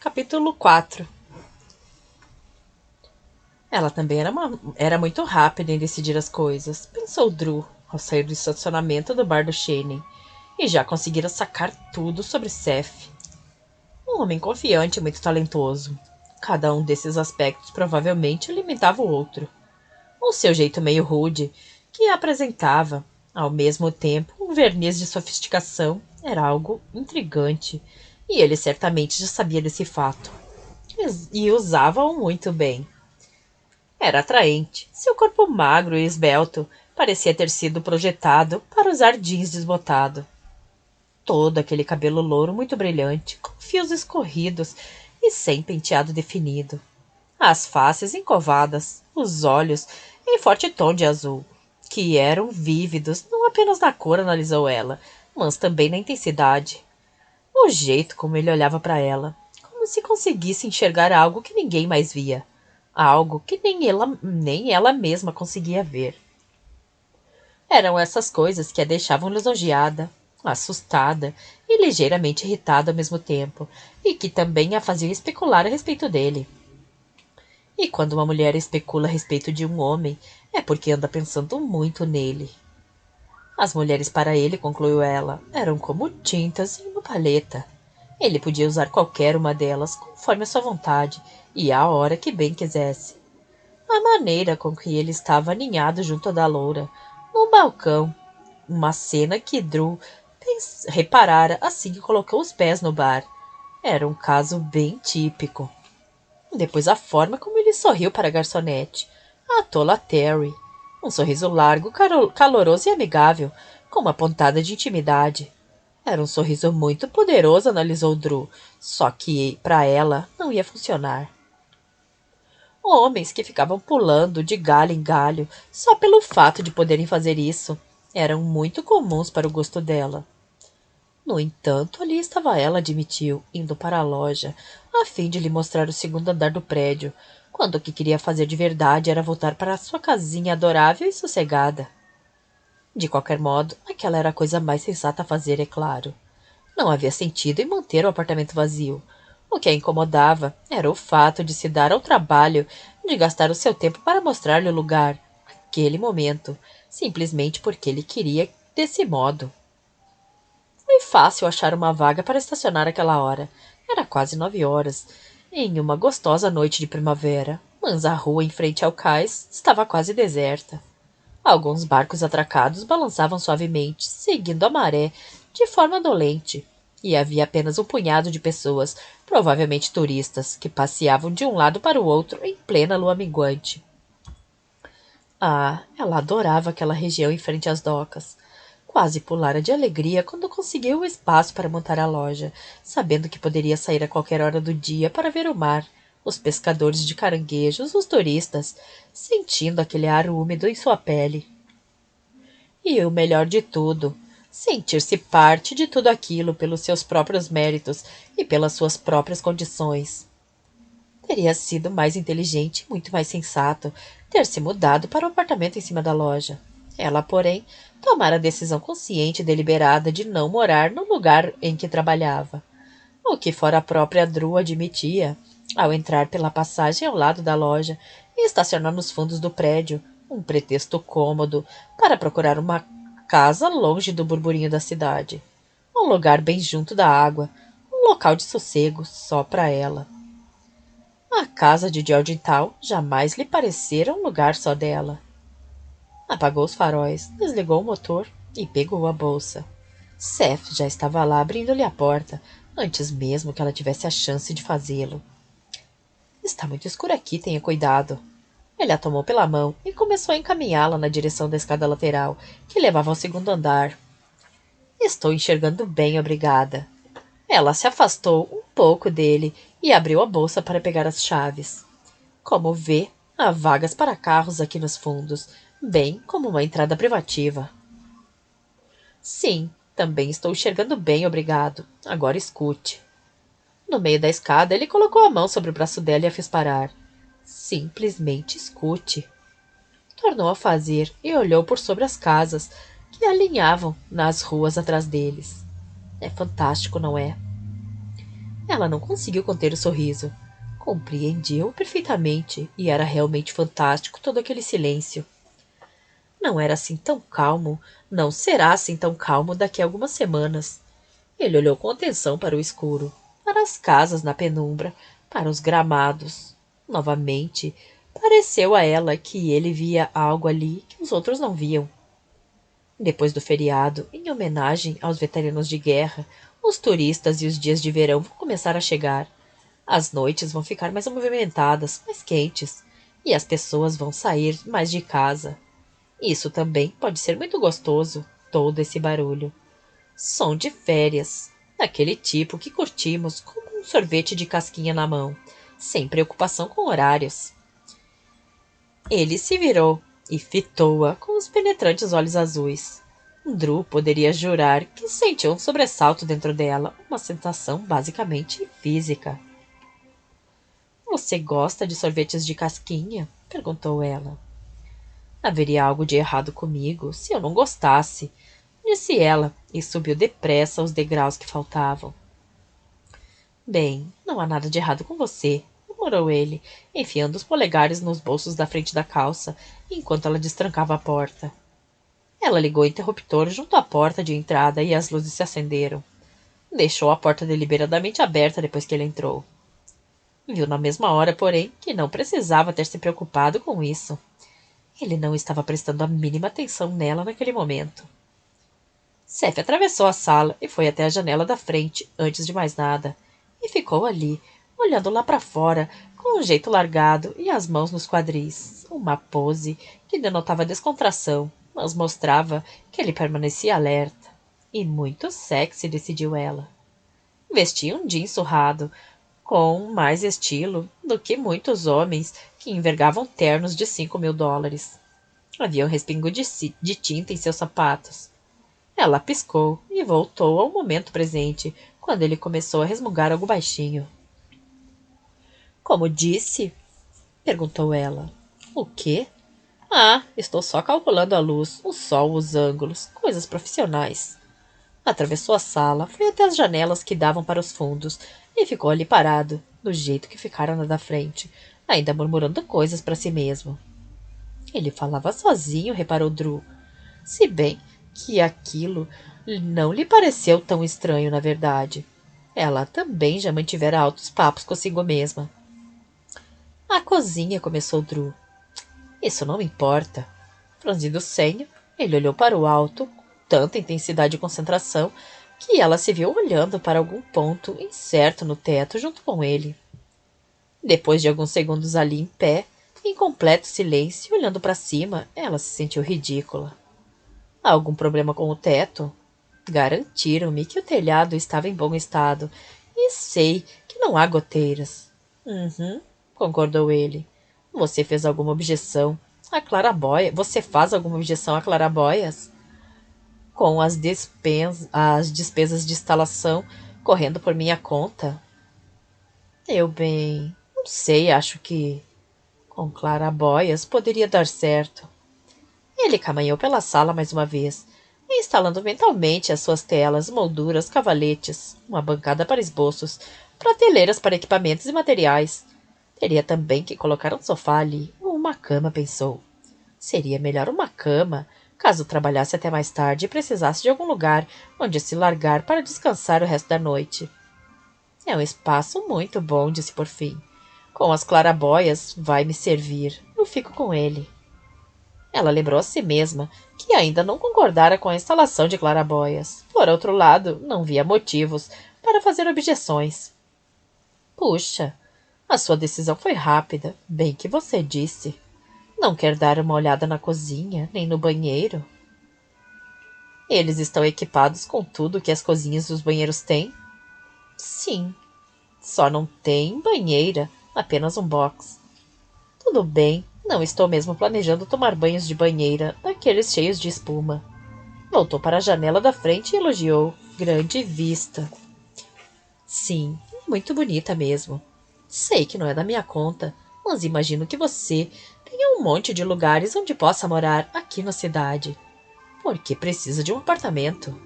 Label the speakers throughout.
Speaker 1: Capítulo 4. Ela também era muito rápida em decidir as coisas, pensou Drew, ao sair do estacionamento do bar do Shane, e já conseguira sacar tudo sobre Seth. Um homem confiante e muito talentoso. Cada um desses aspectos provavelmente alimentava o outro. O seu jeito meio rude, que apresentava, ao mesmo tempo, um verniz de sofisticação, era algo intrigante, e ele certamente já sabia desse fato. E usava-o muito bem. Era atraente. Seu corpo magro e esbelto parecia ter sido projetado para usar jeans desbotado. Todo aquele cabelo louro muito brilhante, com fios escorridos e sem penteado definido. As faces encovadas, os olhos em forte tom de azul, que eram vívidos não apenas na cor, analisou ela, mas também na intensidade. O jeito como ele olhava para ela, como se conseguisse enxergar algo que ninguém mais via. Algo que nem ela mesma conseguia ver. Eram essas coisas que a deixavam lisonjeada, assustada e ligeiramente irritada ao mesmo tempo, e que também a faziam especular a respeito dele. E quando uma mulher especula a respeito de um homem, é porque anda pensando muito nele. As mulheres para ele, concluiu ela, eram como tintas em uma paleta. Ele podia usar qualquer uma delas conforme a sua vontade e à hora que bem quisesse. A maneira com que ele estava aninhado junto da loura, no balcão, uma cena que Drew reparara assim que colocou os pés no bar. Era um caso bem típico. Depois a forma como ele sorriu para a garçonete, a tola Terry. Um sorriso largo, caloroso e amigável, com uma pontada de intimidade. Era um sorriso muito poderoso, analisou Drew, só que, para ela, não ia funcionar. Homens que ficavam pulando de galho em galho só pelo fato de poderem fazer isso eram muito comuns para o gosto dela. No entanto, ali estava ela, admitiu, indo para a loja, a fim de lhe mostrar o segundo andar do prédio, quando o que queria fazer de verdade era voltar para sua casinha adorável e sossegada. De qualquer modo, aquela era a coisa mais sensata a fazer, é claro. Não havia sentido em manter o apartamento vazio. O que a incomodava era o fato de se dar ao trabalho de gastar o seu tempo para mostrar-lhe o lugar, aquele momento, simplesmente porque ele queria desse modo. Foi fácil achar uma vaga para estacionar aquela hora. Era quase 9 horas, em uma gostosa noite de primavera, mas a rua em frente ao cais estava quase deserta. Alguns barcos atracados balançavam suavemente, seguindo a maré, de forma dolente, e havia apenas um punhado de pessoas, provavelmente turistas, que passeavam de um lado para o outro em plena lua minguante. Ah, ela adorava aquela região em frente às docas. Quase pulara de alegria quando conseguiu o espaço para montar a loja, sabendo que poderia sair a qualquer hora do dia para ver o mar, os pescadores de caranguejos, os turistas, sentindo aquele ar úmido em sua pele. E o melhor de tudo, sentir-se parte de tudo aquilo pelos seus próprios méritos e pelas suas próprias condições. Teria sido mais inteligente e muito mais sensato ter se mudado para o apartamento em cima da loja. Ela, porém, tomara a decisão consciente e deliberada de não morar no lugar em que trabalhava. O que fora a própria Drew admitia, ao entrar pela passagem ao lado da loja e estacionar nos fundos do prédio, um pretexto cômodo para procurar uma casa longe do burburinho da cidade. Um lugar bem junto da água, um local de sossego só para ela. A casa de Georgetown jamais lhe parecera um lugar só dela. Apagou os faróis, desligou o motor e pegou a bolsa. Seth já estava lá abrindo-lhe a porta, antes mesmo que ela tivesse a chance de fazê-lo. Está muito escuro aqui, tenha cuidado. Ele a tomou pela mão e começou a encaminhá-la na direção da escada lateral, que levava ao segundo andar. Estou enxergando bem, obrigada. Ela se afastou um pouco dele e abriu a bolsa para pegar as chaves. Como vê, há vagas para carros aqui nos fundos, bem como uma entrada privativa. Sim, também estou enxergando bem, obrigado. Agora escute. No meio da escada, ele colocou a mão sobre o braço dela e a fez parar. Simplesmente escute. Tornou a fazer e olhou por sobre as casas que alinhavam nas ruas atrás deles. É fantástico, não é? Ela não conseguiu conter o sorriso. Compreendia-o perfeitamente e era realmente fantástico todo aquele silêncio. Não era assim tão calmo, não será assim tão calmo daqui a algumas semanas. Ele olhou com atenção para o escuro, para as casas na penumbra, para os gramados. Novamente, pareceu a ela que ele via algo ali que os outros não viam. Depois do feriado, em homenagem aos veteranos de guerra, os turistas e os dias de verão vão começar a chegar. As noites vão ficar mais movimentadas, mais quentes, e as pessoas vão sair mais de casa. Isso também pode ser muito gostoso, todo esse barulho. Som de férias, daquele tipo que curtimos como um sorvete de casquinha na mão, sem preocupação com horários. Ele se virou e fitou-a com os penetrantes olhos azuis. Drew poderia jurar que sentiu um sobressalto dentro dela, uma sensação basicamente física. Você gosta de sorvetes de casquinha? Perguntou ela. Haveria algo de errado comigo se eu não gostasse, disse ela e subiu depressa os degraus que faltavam. Bem, não há nada de errado com você, murmurou ele, enfiando os polegares nos bolsos da frente da calça, enquanto ela destrancava a porta. Ela ligou o interruptor junto à porta de entrada e as luzes se acenderam. Deixou a porta deliberadamente aberta depois que ele entrou. Viu na mesma hora, porém, que não precisava ter se preocupado com isso. Ele não estava prestando a mínima atenção nela naquele momento. Seth atravessou a sala e foi até a janela da frente, antes de mais nada, e ficou ali, olhando lá para fora, com um jeito largado e as mãos nos quadris, uma pose que denotava descontração, mas mostrava que ele permanecia alerta. E muito sexy, decidiu ela. Vestia um jeans surrado, com mais estilo do que muitos homens que envergavam ternos de $5.000. Havia um respingo de tinta em seus sapatos. Ela piscou e voltou ao momento presente, quando ele começou a resmungar algo baixinho. Como disse? Perguntou ela. O quê? Ah, estou só calculando a luz, o sol, os ângulos, coisas profissionais. Atravessou a sala, foi até as janelas que davam para os fundos e ficou ali parado, do jeito que ficara na da frente, ainda murmurando coisas para si mesmo. Ele falava sozinho, reparou Drew. Se bem que aquilo não lhe pareceu tão estranho, na verdade. Ela também já mantivera altos papos consigo mesma. A cozinha, começou Drew. Isso não me importa. Franzindo o senho, ele olhou para o alto, com tanta intensidade e concentração, que ela se viu olhando para algum ponto incerto no teto junto com ele. Depois de alguns segundos ali em pé, em completo silêncio, olhando para cima, ela se sentiu ridícula. Há algum problema com o teto? Garantiram-me que o telhado estava em bom estado, e sei que não há goteiras. Uhum, concordou ele. Você fez alguma objeção a claraboia? Você faz alguma objeção a claraboias? Com as despesas de instalação correndo por minha conta? Não sei, acho que com claraboias poderia dar certo. Ele caminhou pela sala mais uma vez, instalando mentalmente as suas telas, molduras, cavaletes, uma bancada para esboços, prateleiras para equipamentos e materiais. Teria também que colocar um sofá ali, ou uma cama, pensou. Seria melhor uma cama, caso trabalhasse até mais tarde e precisasse de algum lugar onde se largar para descansar o resto da noite. É um espaço muito bom, disse por fim. Com as claraboias, vai me servir. Eu fico com ele. Ela lembrou a si mesma que ainda não concordara com a instalação de claraboias. Por outro lado, não via motivos para fazer objeções. Puxa, a sua decisão foi rápida, bem que você disse. Não quer dar uma olhada na cozinha, nem no banheiro? Eles estão equipados com tudo que as cozinhas e os banheiros têm? Sim, só não tem banheira, apenas um box. Tudo bem, não estou mesmo planejando tomar banhos de banheira, daqueles cheios de espuma. Voltou para a janela da frente e elogiou. Grande vista. Sim, muito bonita mesmo. Sei que não é da minha conta, mas imagino que você tenha um monte de lugares onde possa morar aqui na cidade. Por que precisa de um apartamento?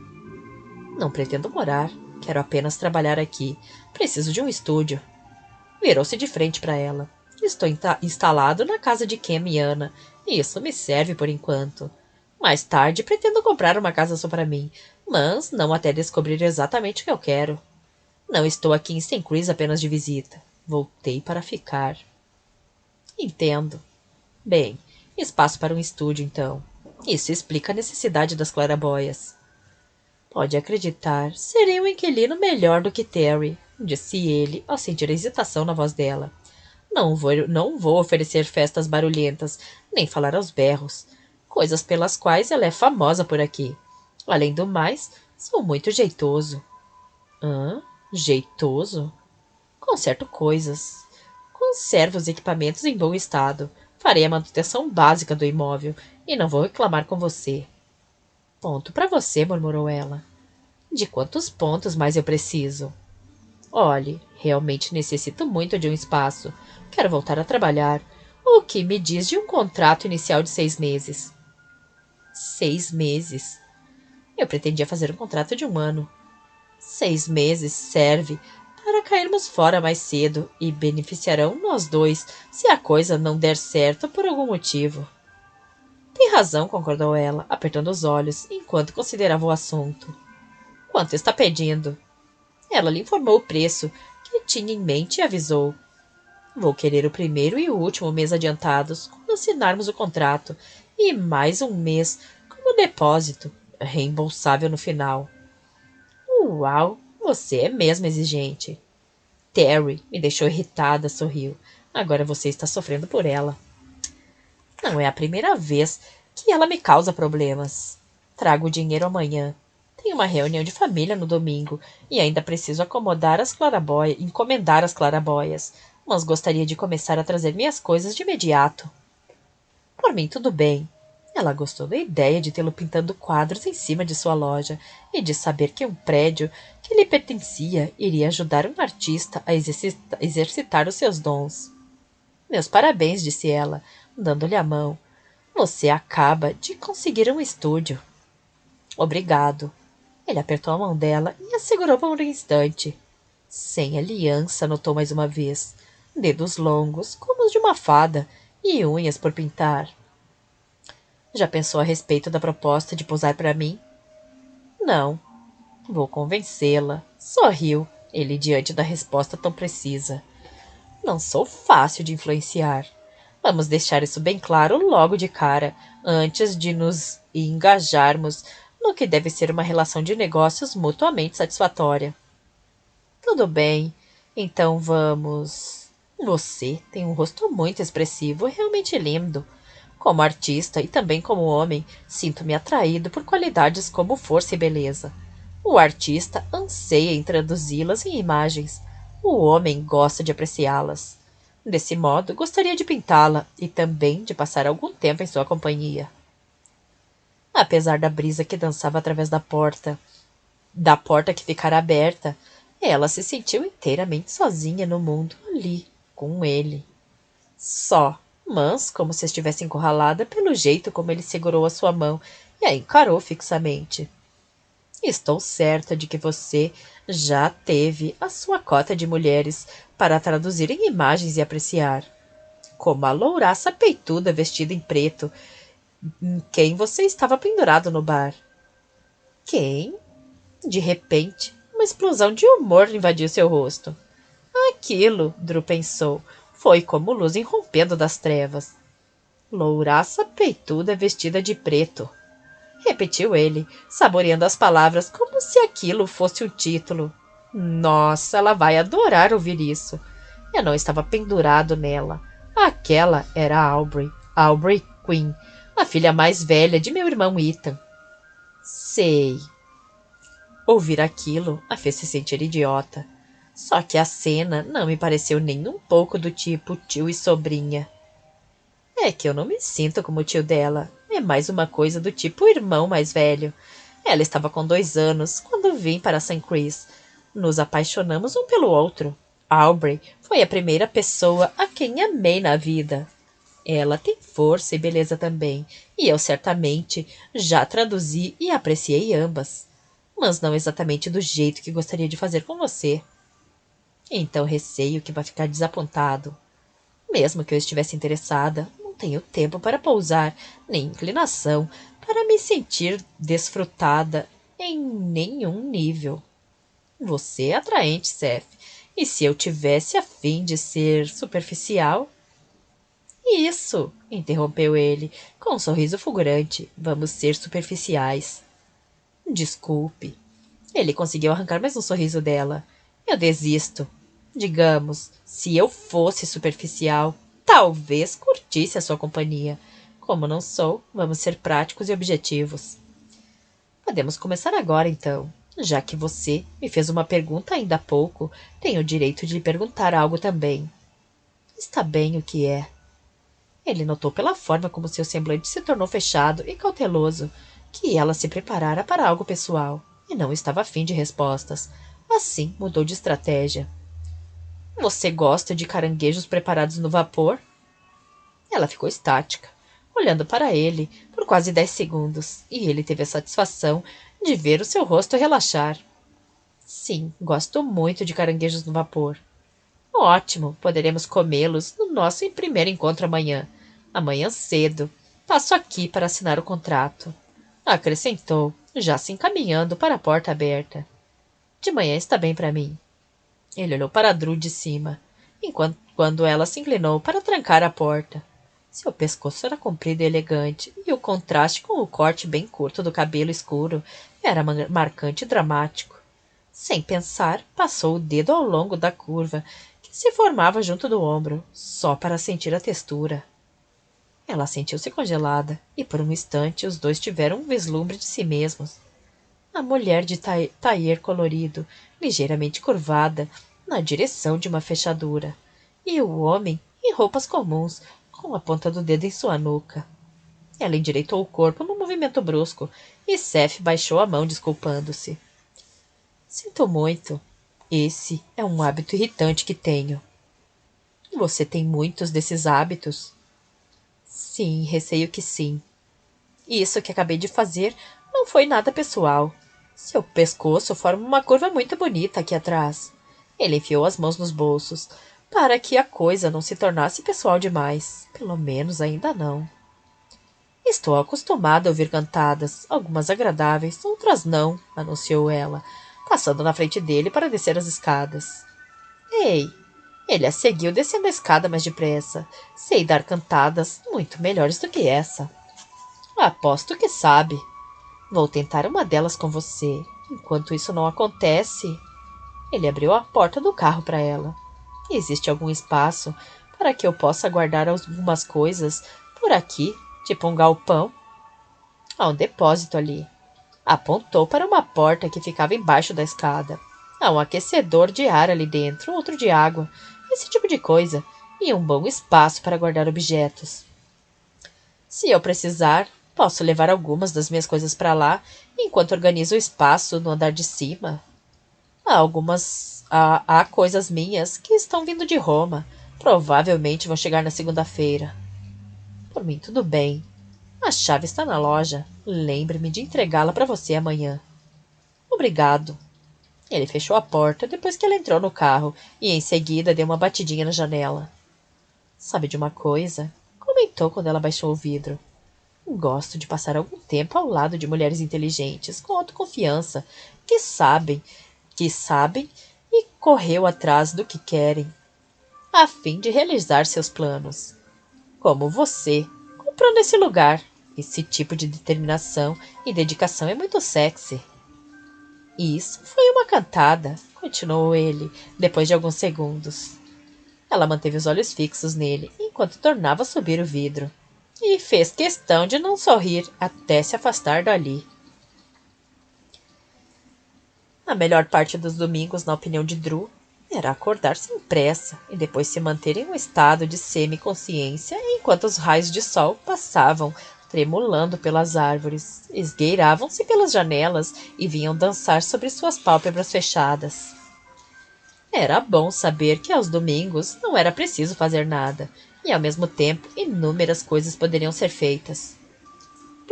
Speaker 1: Não pretendo morar. Quero apenas trabalhar aqui. Preciso de um estúdio. Virou-se de frente para ela. Estou instalado na casa de Cam e Anna, e isso me serve por enquanto. Mais tarde pretendo comprar uma casa só para mim, mas não até descobrir exatamente o que eu quero. Não estou aqui em St. Chris apenas de visita. Voltei para ficar. Entendo. Bem, espaço para um estúdio, então. Isso explica a necessidade das claraboias. Pode acreditar, serei um inquilino melhor do que Terry, disse ele ao sentir a hesitação na voz dela. Não vou oferecer festas barulhentas, nem falar aos berros, coisas pelas quais ela é famosa por aqui. Além do mais, sou muito jeitoso. Hã? Jeitoso? Conserto coisas. Conservo os equipamentos em bom estado. Farei a manutenção básica do imóvel e não vou reclamar com você. Ponto para você, murmurou ela. De quantos pontos mais eu preciso? Olhe, realmente necessito muito de um espaço. Quero voltar a trabalhar. O que me diz de um contrato inicial de 6 meses? 6 meses? Eu pretendia fazer um contrato de 1 ano. 6 meses serve para cairmos fora mais cedo e beneficiarão nós dois se a coisa não der certo por algum motivo. Tem razão, concordou ela, apertando os olhos, enquanto considerava o assunto. Quanto está pedindo? Ela lhe informou o preço que tinha em mente e avisou. Vou querer o primeiro e o último mês adiantados quando assinarmos o contrato e mais 1 mês como depósito, reembolsável no final. Uau, você é mesmo exigente. Terry me deixou irritada, sorriu. Agora você está sofrendo por ela. Não é a primeira vez que ela me causa problemas. Trago o dinheiro amanhã. Tenho uma reunião de família no domingo e ainda preciso encomendar as claraboias, mas gostaria de começar a trazer minhas coisas de imediato. Por mim, tudo bem. Ela gostou da ideia de tê-lo pintando quadros em cima de sua loja e de saber que um prédio que lhe pertencia iria ajudar um artista a exercitar os seus dons. Meus parabéns, disse ela, dando-lhe a mão. Você acaba de conseguir um estúdio. Obrigado. Ele apertou a mão dela e a segurou por um instante. Sem aliança, notou mais uma vez. Dedos longos, como os de uma fada, e unhas por pintar. Já pensou a respeito da proposta de posar para mim? Não. Vou convencê-la. Sorriu, ele diante da resposta tão precisa. Não sou fácil de influenciar. Vamos deixar isso bem claro logo de cara, antes de nos engajarmos no que deve ser uma relação de negócios mutuamente satisfatória. Tudo bem, então vamos. Você tem um rosto muito expressivo e realmente lindo. Como artista e também como homem, sinto-me atraído por qualidades como força e beleza. O artista anseia em traduzi-las em imagens. O homem gosta de apreciá-las. Desse modo, gostaria de pintá-la e também de passar algum tempo em sua companhia. Apesar da brisa que dançava através da porta que ficara aberta, ela se sentiu inteiramente sozinha no mundo ali, com ele. Só, mas como se estivesse encurralada pelo jeito como ele segurou a sua mão e a encarou fixamente. Estou certa de que você já teve a sua cota de mulheres para traduzir em imagens e apreciar. Como a louraça peituda vestida em preto, em quem você estava pendurado no bar. Quem? De repente, uma explosão de humor invadiu seu rosto. Aquilo, Drew pensou, foi como luz irrompendo das trevas. Louraça peituda vestida de preto. Repetiu ele, saboreando as palavras como se aquilo fosse um título. Nossa, ela vai adorar ouvir isso. Eu não estava pendurado nela. Aquela era Aubrey Quinn, a filha mais velha de meu irmão Ethan. Sei. Ouvir aquilo a fez se sentir idiota. Só que a cena não me pareceu nem um pouco do tipo tio e sobrinha. É que eu não me sinto como o tio dela. É mais uma coisa do tipo irmão mais velho. Ela estava com 2 anos quando vim para St. Chris. Nos apaixonamos um pelo outro. Aubrey foi a primeira pessoa a quem amei na vida. Ela tem força e beleza também, e eu certamente já traduzi e apreciei ambas. mas não exatamente do jeito que gostaria de fazer com você. Então receio que vai ficar desapontado. Mesmo que eu estivesse interessada, não tenho tempo para pousar, nem inclinação para me sentir desfrutada em nenhum nível. Você é atraente, Seth. E se eu tivesse a fim de ser superficial? Isso, interrompeu ele, com um sorriso fulgurante. Vamos ser superficiais. Desculpe. Ele conseguiu arrancar mais um sorriso dela. Eu desisto. Digamos, se eu fosse superficial, talvez curtisse a sua companhia. Como não sou, vamos ser práticos e objetivos. Podemos começar agora, então. Já que você me fez uma pergunta ainda há pouco, tenho o direito de lhe perguntar algo também. Está bem o que é. Ele notou pela forma como seu semblante se tornou fechado e cauteloso que ela se preparara para algo pessoal e não estava afim de respostas. Assim, mudou de estratégia. Você gosta de caranguejos preparados no vapor? Ela ficou estática, olhando para ele por quase 10 segundos, e ele teve a satisfação de ver o seu rosto relaxar. Sim, gosto muito de caranguejos no vapor. Ótimo, poderemos comê-los no nosso primeiro encontro amanhã. Amanhã cedo. Passo aqui para assinar o contrato. Acrescentou, já se encaminhando para a porta aberta. De manhã está bem para mim. Ele olhou para Drew de cima, enquanto quando ela se inclinou para trancar a porta. Seu pescoço era comprido e elegante, e o contraste com o corte bem curto do cabelo escuro era marcante e dramático. Sem pensar, passou o dedo ao longo da curva que se formava junto do ombro, só para sentir a textura. Ela sentiu-se congelada, e por um instante os dois tiveram um vislumbre de si mesmos. A mulher de taier colorido, ligeiramente curvada, na direção de uma fechadura, e o homem em roupas comuns, com a ponta do dedo em sua nuca. Ela endireitou o corpo num movimento brusco, e Seth baixou a mão desculpando-se. Sinto muito. Esse é um hábito irritante que tenho. Você tem muitos desses hábitos? Sim, receio que sim. Isso que acabei de fazer não foi nada pessoal. Seu pescoço forma uma curva muito bonita aqui atrás. Ele enfiou as mãos nos bolsos, para que a coisa não se tornasse pessoal demais. Pelo menos ainda não. Estou acostumada a ouvir cantadas, algumas agradáveis, outras não, anunciou ela, passando na frente dele para descer as escadas. Ei! Ele a seguiu descendo a escada mais depressa. Sei dar cantadas muito melhores do que essa. Aposto que sabe. Vou tentar uma delas com você. Enquanto isso não acontece... Ele abriu a porta do carro para ela. Existe algum espaço para que eu possa guardar algumas coisas por aqui, tipo um galpão? Há um depósito ali. Apontou para uma porta que ficava embaixo da escada. Há um aquecedor de ar ali dentro, outro de água, esse tipo de coisa, e um bom espaço para guardar objetos. Se eu precisar, posso levar algumas das minhas coisas para lá, enquanto organizo o espaço no andar de cima. Há coisas minhas que estão vindo de Roma. Provavelmente vão chegar na segunda-feira. Por mim, tudo bem. A chave está na loja. Lembre-me de entregá-la para você amanhã. Obrigado. Ele fechou a porta depois que ela entrou no carro e em seguida deu uma batidinha na janela. Sabe de uma coisa? Comentou quando ela baixou o vidro. Gosto de passar algum tempo ao lado de mulheres inteligentes, com autoconfiança, que sabem e correu atrás do que querem, a fim de realizar seus planos. Como você, comprou nesse lugar. Esse tipo de determinação e dedicação é muito sexy. Isso foi uma cantada, continuou ele, depois de alguns segundos. Ela manteve os olhos fixos nele, enquanto tornava a subir o vidro, e fez questão de não sorrir até se afastar dali. A melhor parte dos domingos, na opinião de Drew, era acordar sem pressa e depois se manter em um estado de semi-consciência enquanto os raios de sol passavam tremulando pelas árvores, esgueiravam-se pelas janelas e vinham dançar sobre suas pálpebras fechadas. Era bom saber que aos domingos não era preciso fazer nada, e ao mesmo tempo inúmeras coisas poderiam ser feitas.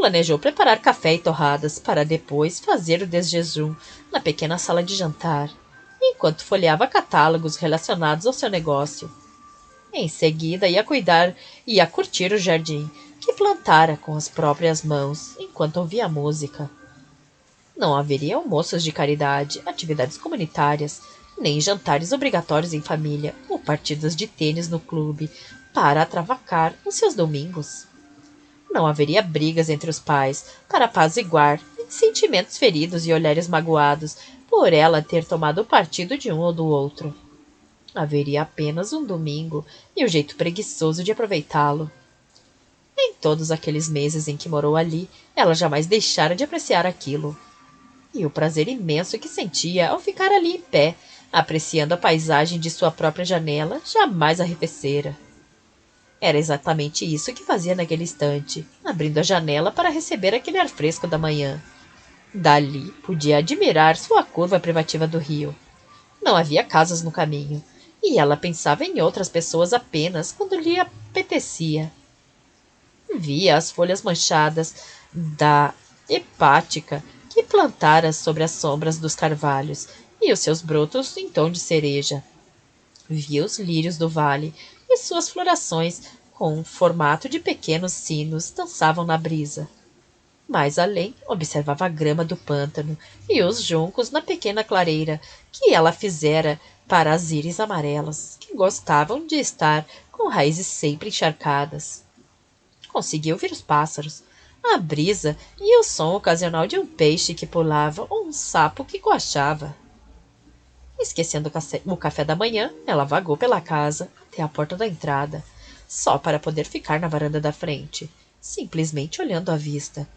Speaker 1: Planejou preparar café e torradas para depois fazer o desjejum na pequena sala de jantar, enquanto folheava catálogos relacionados ao seu negócio. Em seguida, ia curtir o jardim, que plantara com as próprias mãos, enquanto ouvia música. Não haveria almoços de caridade, atividades comunitárias, nem jantares obrigatórios em família ou partidas de tênis no clube para atravacar os seus domingos. Não haveria brigas entre os pais para apaziguar sentimentos feridos e olhares magoados por ela ter tomado partido de um ou do outro. Haveria apenas um domingo e o jeito preguiçoso de aproveitá-lo. Em todos aqueles meses em que morou ali, ela jamais deixara de apreciar aquilo. E o prazer imenso que sentia ao ficar ali em pé, apreciando a paisagem de sua própria janela, jamais arrefecera. Era exatamente isso que fazia naquele instante, abrindo a janela para receber aquele ar fresco da manhã. Dali podia admirar sua curva privativa do rio. Não havia casas no caminho, e ela pensava em outras pessoas apenas quando lhe apetecia. Via as folhas manchadas da hepática que plantara sobre as sombras dos carvalhos e os seus brotos em tom de cereja. Via os lírios do vale e suas florações com formato de pequenos sinos dançavam na brisa. Mais além, observava a grama do pântano e os juncos na pequena clareira que ela fizera para as íris amarelas, que gostavam de estar com raízes sempre encharcadas. Conseguia ouvir os pássaros, a brisa e o som ocasional de um peixe que pulava ou um sapo que coachava. Esquecendo o café da manhã, ela vagou pela casa até a porta da entrada, só para poder ficar na varanda da frente, simplesmente olhando à vista.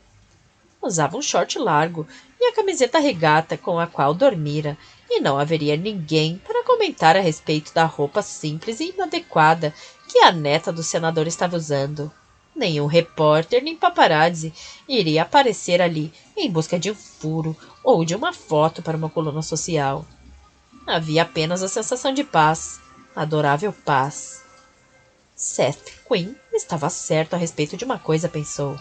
Speaker 1: Usava um short largo e a camiseta regata com a qual dormira, e não haveria ninguém para comentar a respeito da roupa simples e inadequada que a neta do senador estava usando. Nenhum repórter nem paparazzi iria aparecer ali em busca de um furo ou de uma foto para uma coluna social. Havia apenas a sensação de paz, adorável paz. Seth Quinn estava certo a respeito de uma coisa, pensou.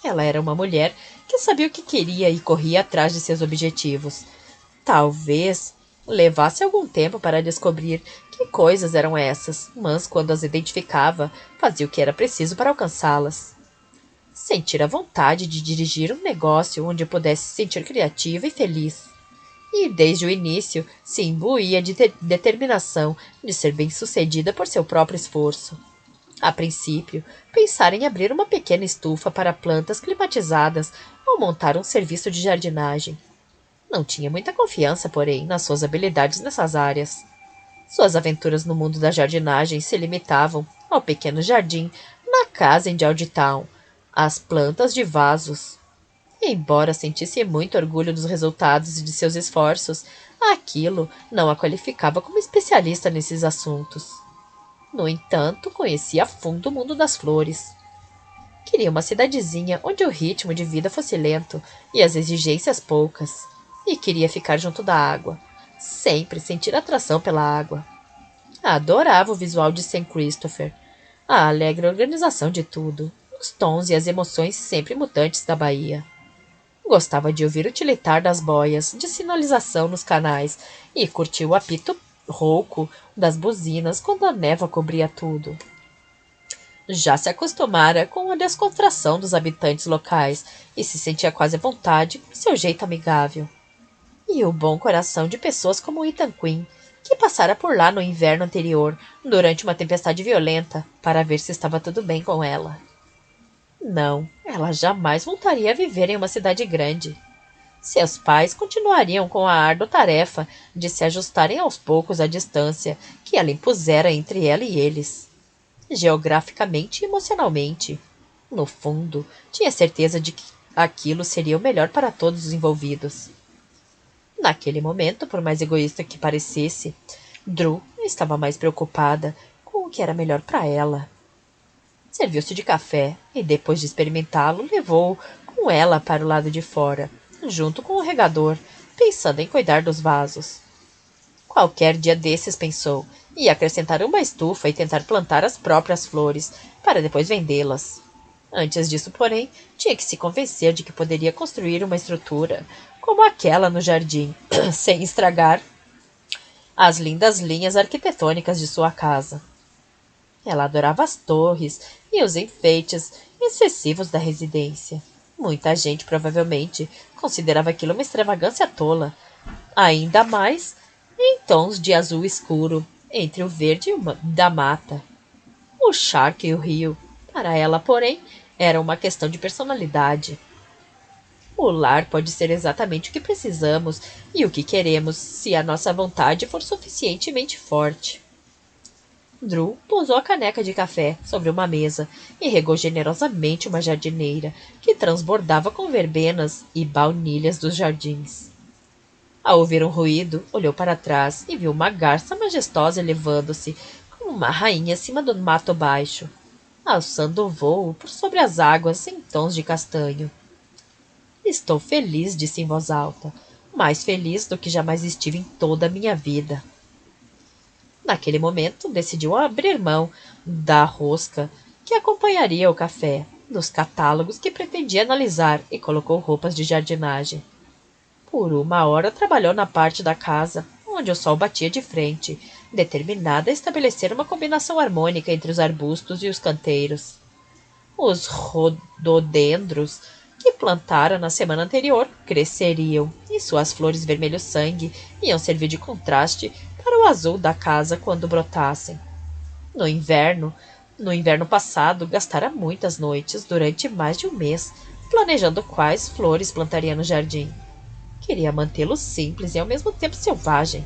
Speaker 1: Ela era uma mulher que sabia o que queria e corria atrás de seus objetivos. Talvez levasse algum tempo para descobrir que coisas eram essas, mas quando as identificava, fazia o que era preciso para alcançá-las. Sentira vontade de dirigir um negócio onde pudesse se sentir criativa e feliz. E desde o início se imbuía de determinação de ser bem-sucedida por seu próprio esforço. A princípio, pensara em abrir uma pequena estufa para plantas climatizadas ou montar um serviço de jardinagem. Não tinha muita confiança, porém, nas suas habilidades nessas áreas. Suas aventuras no mundo da jardinagem se limitavam ao pequeno jardim na casa em Georgetown, às plantas de vasos. Embora sentisse muito orgulho dos resultados de seus esforços, aquilo não a qualificava como especialista nesses assuntos. No entanto, conhecia a fundo o mundo das flores. Queria uma cidadezinha onde o ritmo de vida fosse lento e as exigências poucas. E queria ficar junto da água, sempre sentir atração pela água. Adorava o visual de St. Christopher, a alegre organização de tudo, os tons e as emoções sempre mutantes da Bahia. Gostava de ouvir o tilitar das boias de sinalização nos canais e curtia o apito rouco das buzinas quando a névoa cobria tudo. Já se acostumara com a descontração dos habitantes locais e se sentia quase à vontade com seu jeito amigável. E o bom coração de pessoas como Ethan Quinn, que passara por lá no inverno anterior, durante uma tempestade violenta, para ver se estava tudo bem com ela. Não, ela jamais voltaria a viver em uma cidade grande. Seus pais continuariam com a árdua tarefa de se ajustarem aos poucos à distância que ela impusera entre ela e eles. Geograficamente e emocionalmente. No fundo, tinha certeza de que aquilo seria o melhor para todos os envolvidos. Naquele momento, por mais egoísta que parecesse, Drew estava mais preocupada com o que era melhor para ela. Serviu-se de café e, depois de experimentá-lo, levou-o com ela para o lado de fora, junto com o regador, pensando em cuidar dos vasos. Qualquer dia desses, pensou, ia acrescentar uma estufa e tentar plantar as próprias flores, para depois vendê-las. Antes disso, porém, tinha que se convencer de que poderia construir uma estrutura como aquela no jardim, sem estragar as lindas linhas arquitetônicas de sua casa. Ela adorava as torres e os enfeites excessivos da residência. Muita gente, provavelmente, considerava aquilo uma extravagância tola, ainda mais em tons de azul escuro, entre o verde da mata, o charque e o rio. Para ela, porém, era uma questão de personalidade. O lar pode ser exatamente o que precisamos e o que queremos, se a nossa vontade for suficientemente forte. Drew pousou a caneca de café sobre uma mesa e regou generosamente uma jardineira que transbordava com verbenas e baunilhas dos jardins. Ao ouvir um ruído, olhou para trás e viu uma garça majestosa elevando-se como uma rainha acima do mato baixo, alçando o vôo por sobre as águas em tons de castanho. Estou feliz, disse em voz alta, mais feliz do que jamais estive em toda a minha vida. Naquele momento, decidiu abrir mão da rosca que acompanharia o café, dos catálogos que pretendia analisar e colocou roupas de jardinagem. Por uma hora trabalhou na parte da casa onde o sol batia de frente, determinada a estabelecer uma combinação harmônica entre os arbustos e os canteiros. Os rododendros que plantara na semana anterior cresceriam, e suas flores vermelho sangue iam servir de contraste para o azul da casa quando brotassem. No inverno, no inverno passado, gastara muitas noites, durante mais de um mês, planejando quais flores plantaria no jardim. Queria mantê-lo simples e ao mesmo tempo selvagem,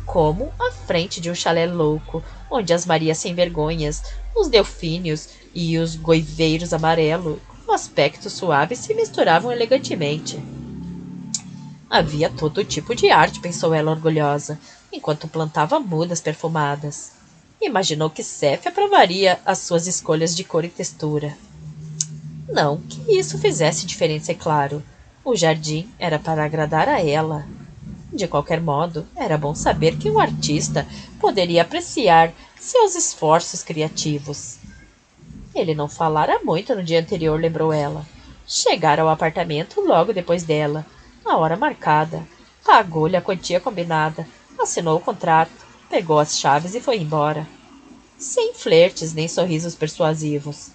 Speaker 1: como à frente de um chalé louco, onde as Marias sem vergonhas, os delfínios e os goiveiros amarelo, com aspecto suave, se misturavam elegantemente. Havia todo tipo de arte, pensou ela orgulhosa, enquanto plantava mudas perfumadas. Imaginou que Seth aprovaria as suas escolhas de cor e textura. Não que isso fizesse diferença, é claro. O jardim era para agradar a ela. De qualquer modo, era bom saber que um artista poderia apreciar seus esforços criativos. Ele não falara muito no dia anterior, lembrou ela. Chegara ao apartamento logo depois dela, na hora marcada. Pagou-lhe a quantia combinada, assinou o contrato, pegou as chaves e foi embora. Sem flertes nem sorrisos persuasivos.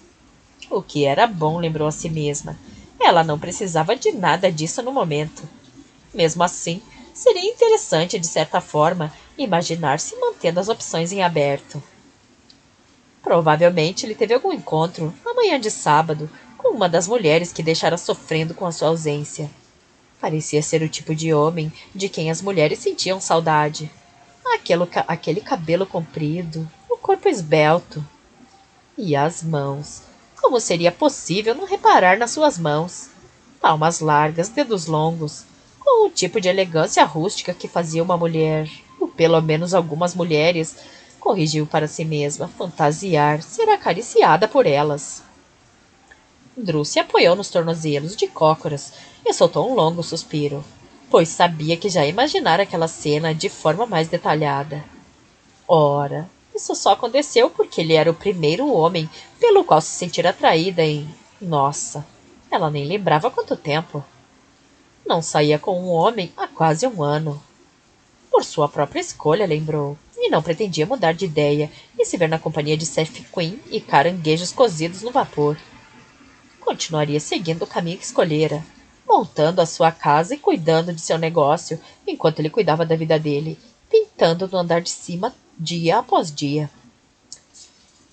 Speaker 1: O que era bom, lembrou a si mesma. Ela não precisava de nada disso no momento. Mesmo assim, seria interessante, de certa forma, imaginar-se mantendo as opções em aberto. Provavelmente ele teve algum encontro, na manhã de sábado, com uma das mulheres que deixara sofrendo com a sua ausência. Parecia ser o tipo de homem de quem as mulheres sentiam saudade. Aquele cabelo comprido, o corpo esbelto. E as mãos. Como seria possível não reparar nas suas mãos? Palmas largas, dedos longos, com o tipo de elegância rústica que fazia uma mulher, ou pelo menos algumas mulheres, corrigiu para si mesma, fantasiar, ser acariciada por elas. Drew se apoiou nos tornozelos de cócoras e soltou um longo suspiro, pois sabia que já imaginara aquela cena de forma mais detalhada. Ora, isso só aconteceu porque ele era o primeiro homem pelo qual se sentira atraída em... Nossa, ela nem lembrava quanto tempo. Não saía com um homem há quase um ano. Por sua própria escolha, lembrou, e não pretendia mudar de ideia e se ver na companhia de Seth Quinn e caranguejos cozidos no vapor. Continuaria seguindo o caminho que escolhera, montando a sua casa e cuidando de seu negócio, enquanto ele cuidava da vida dele, pintando no andar de cima dia após dia.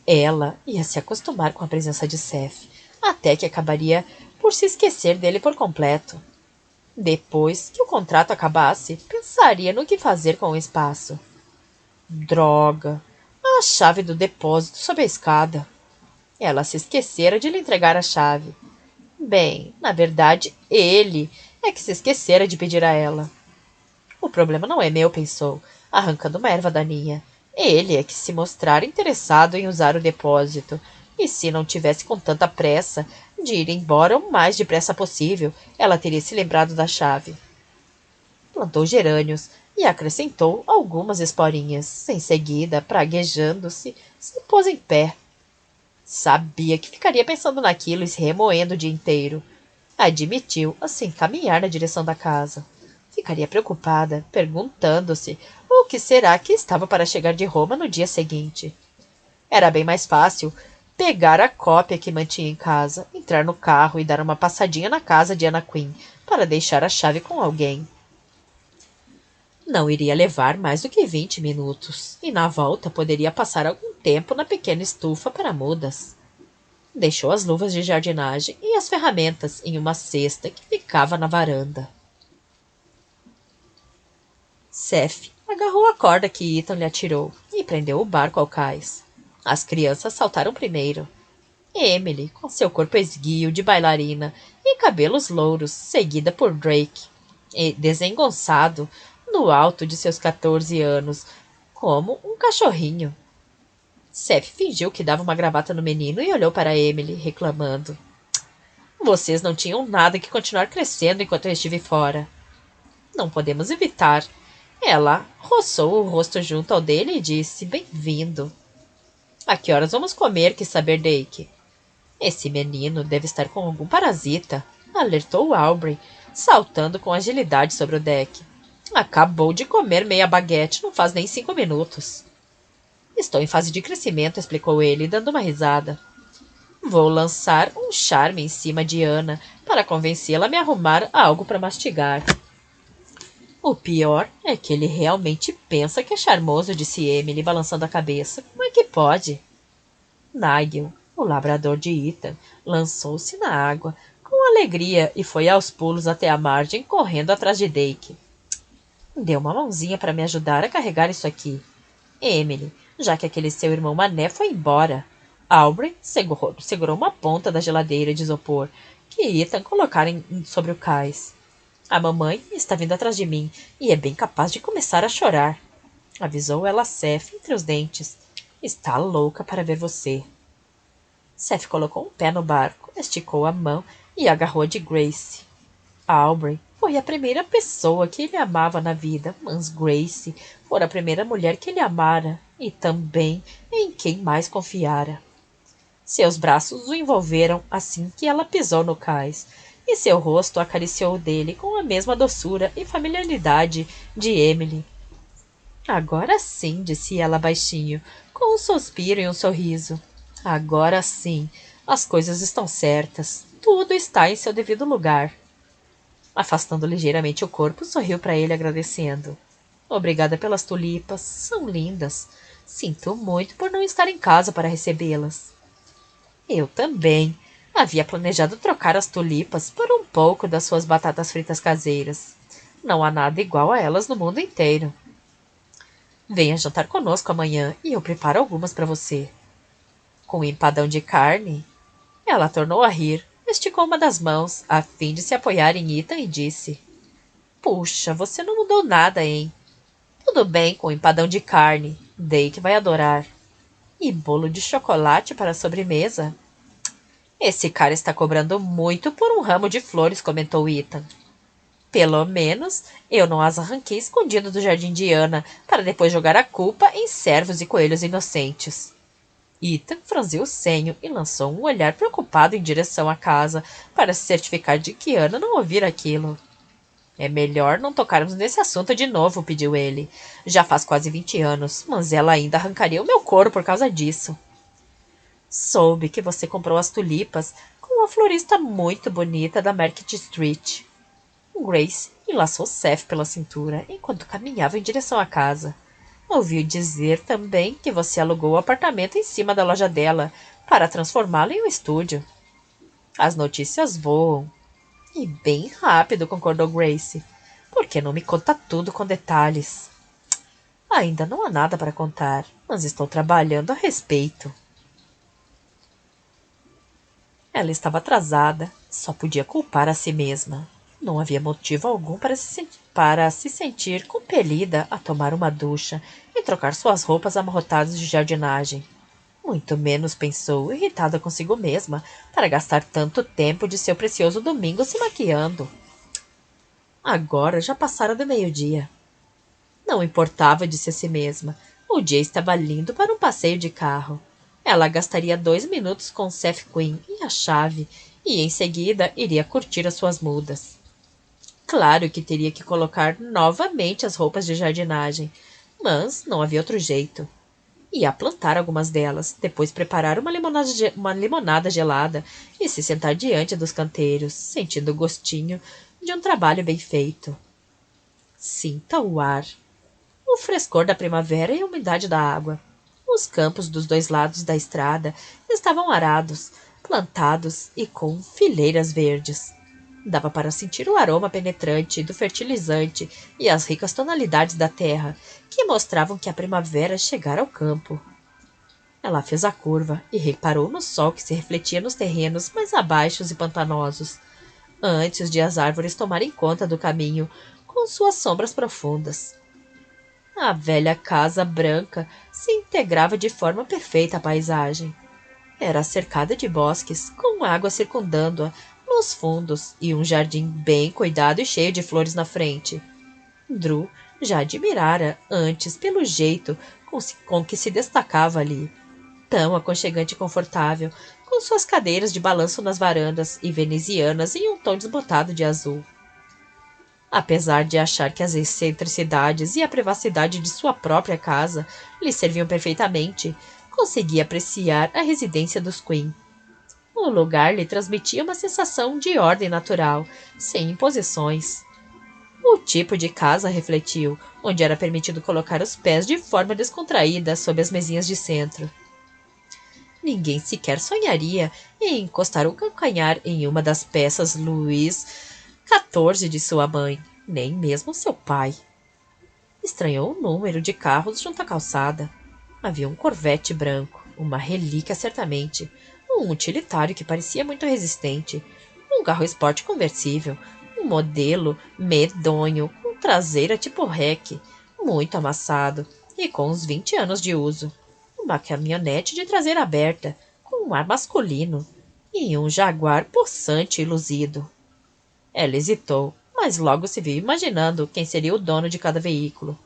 Speaker 1: Ela ia se acostumar com a presença de Seth, até que acabaria por se esquecer dele por completo. Depois que o contrato acabasse, pensaria no que fazer com o espaço. Droga! A chave do depósito sob a escada. Ela se esquecera de lhe entregar a chave. Bem, na verdade, ele é que se esquecera de pedir a ela. O problema não é meu, pensou, arrancando uma erva daninha. Ele é que se mostrara interessado em usar o depósito, e se não tivesse com tanta pressa de ir embora o mais depressa possível, ela teria se lembrado da chave. Plantou gerânios e acrescentou algumas esporinhas. Em seguida, praguejando-se, se pôs em pé. Sabia que ficaria pensando naquilo e se remoendo o dia inteiro. Admitiu, assim, caminhar na direção da casa. Ficaria preocupada, perguntando-se o que será que estava para chegar de Roma no dia seguinte. Era bem mais fácil pegar a cópia que mantinha em casa, entrar no carro e dar uma passadinha na casa de Anna Queen para deixar a chave com alguém. Não iria levar mais do que 20 minutos, e na volta poderia passar algum tempo na pequena estufa para mudas. Deixou as luvas de jardinagem e as ferramentas em uma cesta que ficava na varanda. Seth agarrou a corda que Ethan lhe atirou e prendeu o barco ao cais. As crianças saltaram primeiro. Emily, com seu corpo esguio de bailarina e cabelos louros, seguida por Drake, e desengonçado no alto de seus 14 anos, como um cachorrinho. Seth fingiu que dava uma gravata no menino e olhou para Emily, reclamando. Vocês não tinham nada que continuar crescendo enquanto eu estive fora. Não podemos evitar. Ela roçou o rosto junto ao dele e disse, bem-vindo. A que horas vamos comer, quis saber Drake. Esse menino deve estar com algum parasita, alertou Aubrey, saltando com agilidade sobre o deck. Acabou de comer meia baguete, não faz nem 5 minutos. Estou em fase de crescimento, explicou ele, dando uma risada. Vou lançar um charme em cima de Ana para convencê-la a me arrumar algo para mastigar. O pior é que ele realmente pensa que é charmoso, disse Emily, balançando a cabeça. Como é que pode? Nigel, o labrador de Ethan, lançou-se na água com alegria e foi aos pulos até a margem, correndo atrás de Dake. Dê uma mãozinha para me ajudar a carregar isso aqui. Emily, já que aquele seu irmão Mané foi embora. Aubrey segurou uma ponta da geladeira de isopor que Ethan colocara sobre o cais. A mamãe está vindo atrás de mim e é bem capaz de começar a chorar, avisou ela a Seth entre os dentes. Está louca para ver você. Seth colocou um pé no barco, esticou a mão e agarrou a de Grace. Aubrey foi a primeira pessoa que ele amava na vida, mas Grace fora a primeira mulher que ele amara e também em quem mais confiara. Seus braços o envolveram assim que ela pisou no cais, e seu rosto acariciou o dele com a mesma doçura e familiaridade de Emily. Agora sim, disse ela baixinho, com um suspiro e um sorriso. Agora sim, as coisas estão certas. Tudo está em seu devido lugar. Afastando ligeiramente o corpo, sorriu para ele agradecendo. Obrigada pelas tulipas, são lindas. Sinto muito por não estar em casa para recebê-las. Eu também. Havia planejado trocar as tulipas por um pouco das suas batatas fritas caseiras. Não há nada igual a elas no mundo inteiro. Venha jantar conosco amanhã e eu preparo algumas para você. Com um empadão de carne? Ela tornou a rir, esticou uma das mãos, a fim de se apoiar em Ethan e disse. Puxa, você não mudou nada, hein? Tudo bem com empadão de carne. Dake vai adorar. E bolo de chocolate para a sobremesa? Esse cara está cobrando muito por um ramo de flores, comentou Ethan. Pelo menos eu não as arranquei escondido do jardim de Ana para depois jogar a culpa em servos e coelhos inocentes. Ethan franziu o senho e lançou um olhar preocupado em direção à casa para se certificar de que Ana não ouvira aquilo. É melhor não tocarmos nesse assunto de novo, pediu ele. Já faz quase 20 anos, mas ela ainda arrancaria o meu couro por causa disso. Soube que você comprou as tulipas com uma florista muito bonita da Market Street. Grace enlaçou Seth pela cintura enquanto caminhava em direção à casa. Ouviu dizer também que você alugou o apartamento em cima da loja dela para transformá-lo em um estúdio. As notícias voam. E bem rápido, concordou Grace. Por que não me conta tudo com detalhes? Ainda não há nada para contar, mas estou trabalhando a respeito. Ela estava atrasada, só podia culpar a si mesma. Não havia motivo algum para se sentir compelida a tomar uma ducha e trocar suas roupas amarrotadas de jardinagem. Muito menos, pensou, irritada consigo mesma, para gastar tanto tempo de seu precioso domingo se maquiando. Agora já passara do meio-dia. Não importava, disse a si mesma. O dia estava lindo para um passeio de carro. Ela gastaria 2 minutos com Seth Quinn e a chave, e em seguida iria curtir as suas mudas. Claro que teria que colocar novamente as roupas de jardinagem, mas não havia outro jeito. Ia plantar algumas delas, depois preparar uma limonada gelada e se sentar diante dos canteiros, sentindo o gostinho de um trabalho bem feito. Sinta o ar, o frescor da primavera e a umidade da água. Os campos dos dois lados da estrada estavam arados, plantados e com fileiras verdes. Dava para sentir o aroma penetrante do fertilizante e as ricas tonalidades da terra, que mostravam que a primavera chegara ao campo. Ela fez a curva e reparou no sol que se refletia nos terrenos mais abaixos e pantanosos, antes de as árvores tomarem conta do caminho com suas sombras profundas. A velha casa branca se integrava de forma perfeita à paisagem. Era cercada de bosques, com água circundando-a nos fundos e um jardim bem cuidado e cheio de flores na frente. Drew já admirara antes pelo jeito com que se destacava ali, tão aconchegante e confortável, com suas cadeiras de balanço nas varandas e venezianas em um tom desbotado de azul. Apesar de achar que as excentricidades e a privacidade de sua própria casa lhe serviam perfeitamente, conseguia apreciar a residência dos Quinn. O lugar lhe transmitia uma sensação de ordem natural, sem imposições. O tipo de casa, refletiu, onde era permitido colocar os pés de forma descontraída sob as mesinhas de centro. Ninguém sequer sonharia em encostar o calcanhar em uma das peças Louis XIV de sua mãe, nem mesmo seu pai. Estranhou o número de carros junto à calçada. Havia um Corvette branco, uma relíquia certamente, um utilitário que parecia muito resistente, um carro esporte conversível, um modelo medonho, com traseira tipo REC, muito amassado e com uns 20 anos de uso, uma caminhonete de traseira aberta, com um ar masculino, e um Jaguar possante e luzido. Ela hesitou, mas logo se viu imaginando quem seria o dono de cada veículo.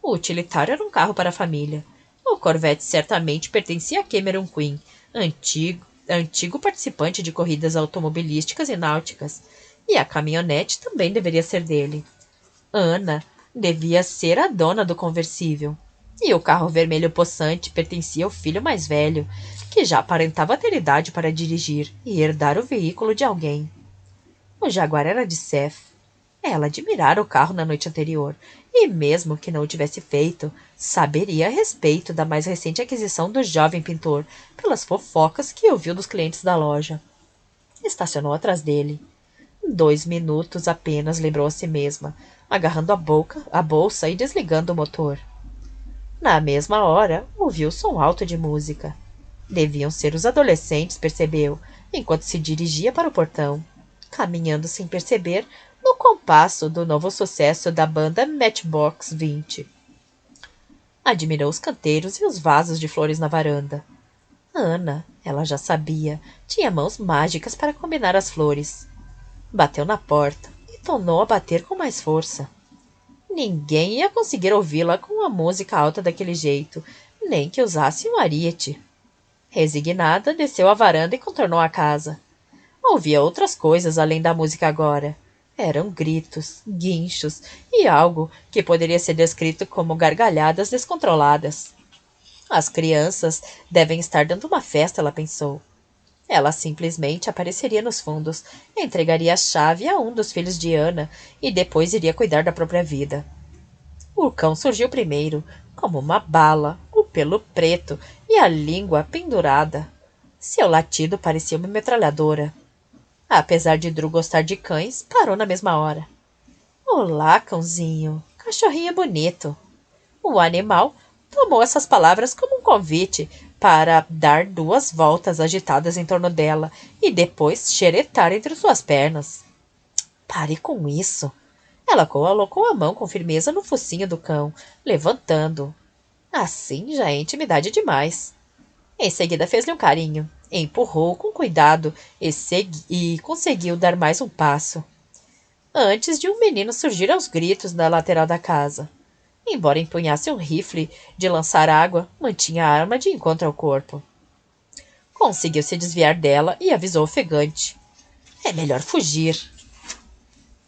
Speaker 1: O utilitário era um carro para a família. O Corvette certamente pertencia a Cameron Quinn, antigo participante de corridas automobilísticas e náuticas, e a caminhonete também deveria ser dele. Ana devia ser a dona do conversível, e o carro vermelho possante pertencia ao filho mais velho, que já aparentava ter idade para dirigir e herdar o veículo de alguém. O Jaguar era de Seth. Ela admirara o carro na noite anterior, e mesmo que não o tivesse feito, saberia a respeito da mais recente aquisição do jovem pintor, pelas fofocas que ouviu dos clientes da loja. Estacionou atrás dele. 2 minutos apenas, lembrou a si mesma, agarrando a bolsa e desligando o motor. Na mesma hora, ouviu som alto de música. Deviam ser os adolescentes, percebeu, enquanto se dirigia para o portão, caminhando sem perceber no compasso do novo sucesso da banda Matchbox 20. Admirou os canteiros e os vasos de flores na varanda. Ana, ela já sabia, tinha mãos mágicas para combinar as flores. Bateu na porta e tornou a bater com mais força. Ninguém ia conseguir ouvi-la com a música alta daquele jeito, nem que usasse um ariete. Resignada, desceu a varanda e contornou a casa. Ouvia outras coisas além da música agora. Eram gritos, guinchos e algo que poderia ser descrito como gargalhadas descontroladas. As crianças devem estar dando uma festa, ela pensou. Ela simplesmente apareceria nos fundos, entregaria a chave a um dos filhos de Ana e depois iria cuidar da própria vida. O cão surgiu primeiro, como uma bala, o pelo preto e a língua pendurada. Seu latido parecia uma metralhadora. Apesar de Drew gostar de cães, parou na mesma hora. Olá, cãozinho. Cachorrinho bonito. O animal tomou essas palavras como um convite para dar 2 voltas agitadas em torno dela e depois xeretar entre suas pernas. Pare com isso. Ela colocou a mão com firmeza no focinho do cão, levantando. Assim já é intimidade demais. Em seguida fez-lhe um carinho, empurrou com cuidado e conseguiu dar mais um passo, antes de um menino surgir aos gritos na lateral da casa. Embora empunhasse um rifle de lançar água, mantinha a arma de encontro ao corpo. Conseguiu se desviar dela e avisou ofegante. É melhor fugir.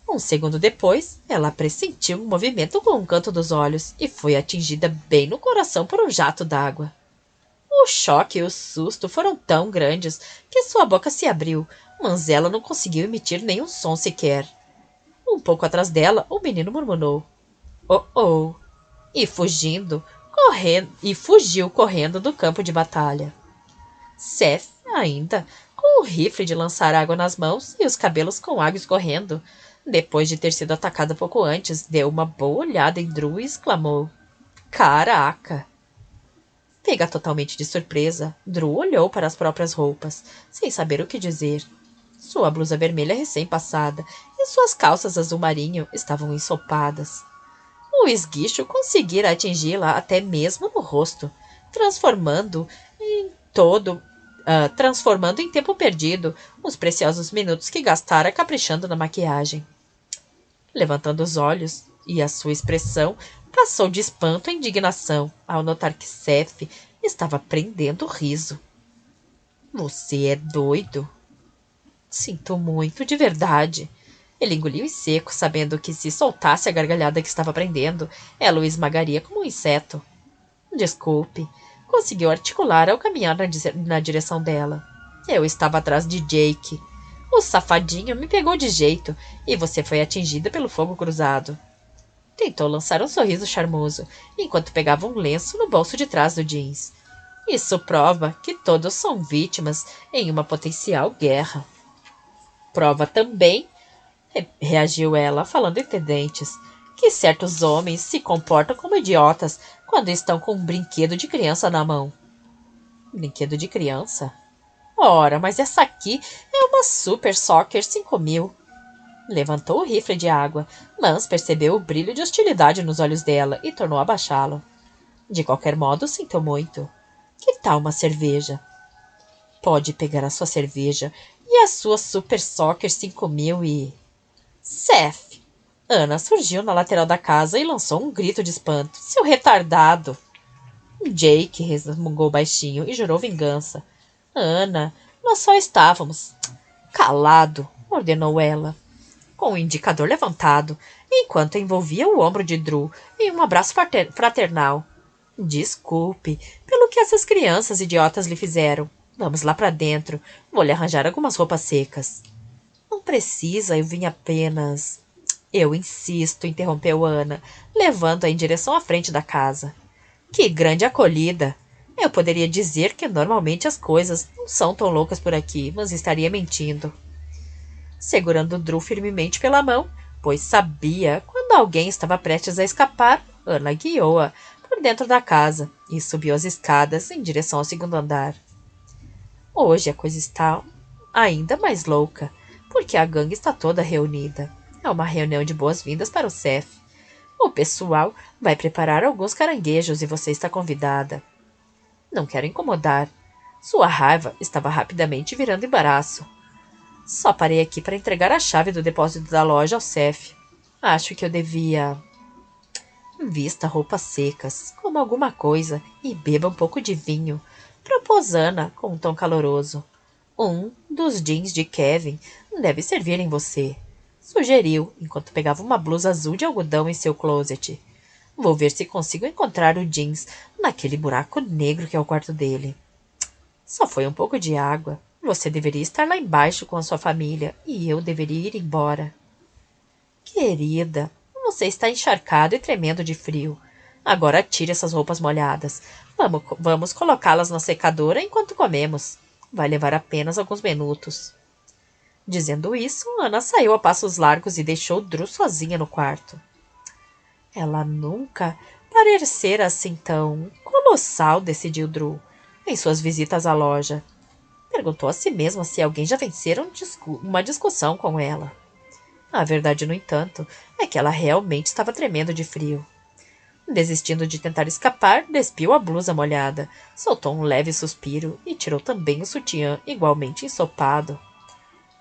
Speaker 1: Um segundo depois, ela pressentiu um movimento com um canto dos olhos e foi atingida bem no coração por um jato d'água. O choque e o susto foram tão grandes que sua boca se abriu, mas ela não conseguiu emitir nenhum som sequer. Um pouco atrás dela, o menino murmurou: "Oh, oh!" e fugiu correndo do campo de batalha. Seth, ainda, com o rifle de lançar água nas mãos e os cabelos com água escorrendo, depois de ter sido atacada pouco antes, deu uma boa olhada em Drew e exclamou: "Caraca!" Pega totalmente de surpresa, Drew olhou para as próprias roupas, sem saber o que dizer. Sua blusa vermelha recém-passada e suas calças azul marinho estavam ensopadas. O esguicho conseguira atingi-la até mesmo no rosto, transformando em todo, transformando em tempo perdido os preciosos minutos que gastara caprichando na maquiagem. Levantando os olhos, e a sua expressão passou de espanto a indignação ao notar que Seth estava prendendo o riso. Você é doido? Sinto muito, de verdade. Ele engoliu em seco, sabendo que se soltasse a gargalhada que estava prendendo, ela o esmagaria como um inseto. Desculpe, conseguiu articular ao caminhar na direção dela. Eu estava atrás de Jake. O safadinho me pegou de jeito e você foi atingida pelo fogo cruzado. Tentou lançar um sorriso charmoso, enquanto pegava um lenço no bolso de trás do jeans. Isso prova que todos são vítimas em uma potencial guerra. Prova também, reagiu ela, falando entre dentes, que certos homens se comportam como idiotas quando estão com um brinquedo de criança na mão. Brinquedo de criança? Ora, mas essa aqui é uma Super Soccer 5000. Levantou o rifle de água, mas percebeu o brilho de hostilidade nos olhos dela e tornou a baixá-lo. De qualquer modo, sinto muito. Que tal uma cerveja? Pode pegar a sua cerveja e a sua Super Soccer 5000 e... Seth! Ana surgiu na lateral da casa e lançou um grito de espanto. Seu retardado! Jake resmungou baixinho e jurou vingança. Ana, nós só estávamos... Calado! Ordenou ela, com o indicador levantado, enquanto envolvia o ombro de Drew em um abraço fraternal. Desculpe pelo que essas crianças idiotas lhe fizeram. Vamos lá para dentro. Vou lhe arranjar algumas roupas secas. Não precisa, eu vim apenas... Eu insisto, interrompeu Ana, levando-a em direção à frente da casa. Que grande acolhida! Eu poderia dizer que normalmente as coisas não são tão loucas por aqui, mas estaria mentindo. Segurando Drew firmemente pela mão, pois sabia quando alguém estava prestes a escapar, Ana guiou-a por dentro da casa e subiu as escadas em direção ao segundo andar. Hoje a coisa está ainda mais louca, porque a gangue está toda reunida. É uma reunião de boas-vindas para o Seth. O pessoal vai preparar alguns caranguejos e você está convidada. Não quero incomodar. Sua raiva estava rapidamente virando embaraço. Só parei aqui para entregar a chave do depósito da loja ao Seth. Acho que eu devia... Vista roupas secas, coma alguma coisa e beba um pouco de vinho, propôs Ana com um tom caloroso. Um dos jeans de Kevin deve servir em você, sugeriu, enquanto pegava uma blusa azul de algodão em seu closet. Vou ver se consigo encontrar o jeans naquele buraco negro que é o quarto dele. Só foi um pouco de água. Você deveria estar lá embaixo com a sua família e eu deveria ir embora. Querida, você está encharcado e tremendo de frio. Agora tire essas roupas molhadas. Vamos colocá-las na secadora enquanto comemos. Vai levar apenas alguns minutos. Dizendo isso, Ana saiu a passos largos e deixou Drew sozinha no quarto. Ela nunca parecera assim tão colossal, decidiu Drew, em suas visitas à loja. Perguntou a si mesma se alguém já vencera uma discussão com ela. A verdade, no entanto, é que ela realmente estava tremendo de frio. Desistindo de tentar escapar, despiu a blusa molhada, soltou um leve suspiro e tirou também o sutiã, igualmente ensopado.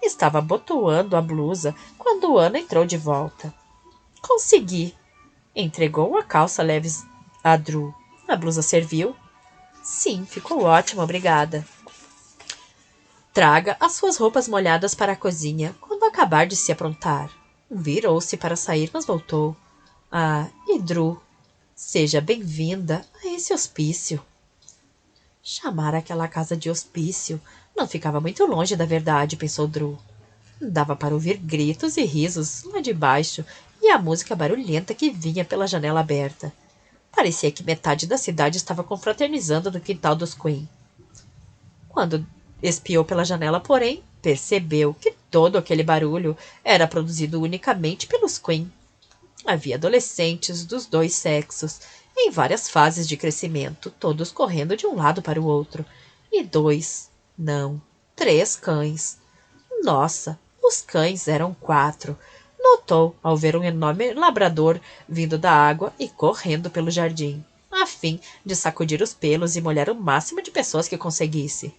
Speaker 1: Estava abotoando a blusa quando Ana entrou de volta. Consegui! Entregou a calça leve a Drew. A blusa serviu? Sim, ficou ótima, obrigada. Traga as suas roupas molhadas para a cozinha quando acabar de se aprontar. Virou-se para sair, mas voltou. Ah, e Dru, seja bem-vinda a esse hospício. Chamar aquela casa de hospício não ficava muito longe da verdade, pensou Dru. Dava para ouvir gritos e risos lá de baixo e a música barulhenta que vinha pela janela aberta. Parecia que metade da cidade estava confraternizando no quintal dos Queen. Quando espiou pela janela, porém, percebeu que todo aquele barulho era produzido unicamente pelos Queen. Havia adolescentes dos dois sexos, em várias fases de crescimento, todos correndo de um lado para o outro. E dois, não, três cães. Nossa, os cães eram quatro. Notou ao ver um enorme labrador vindo da água e correndo pelo jardim, a fim de sacudir os pelos e molhar o máximo de pessoas que conseguisse.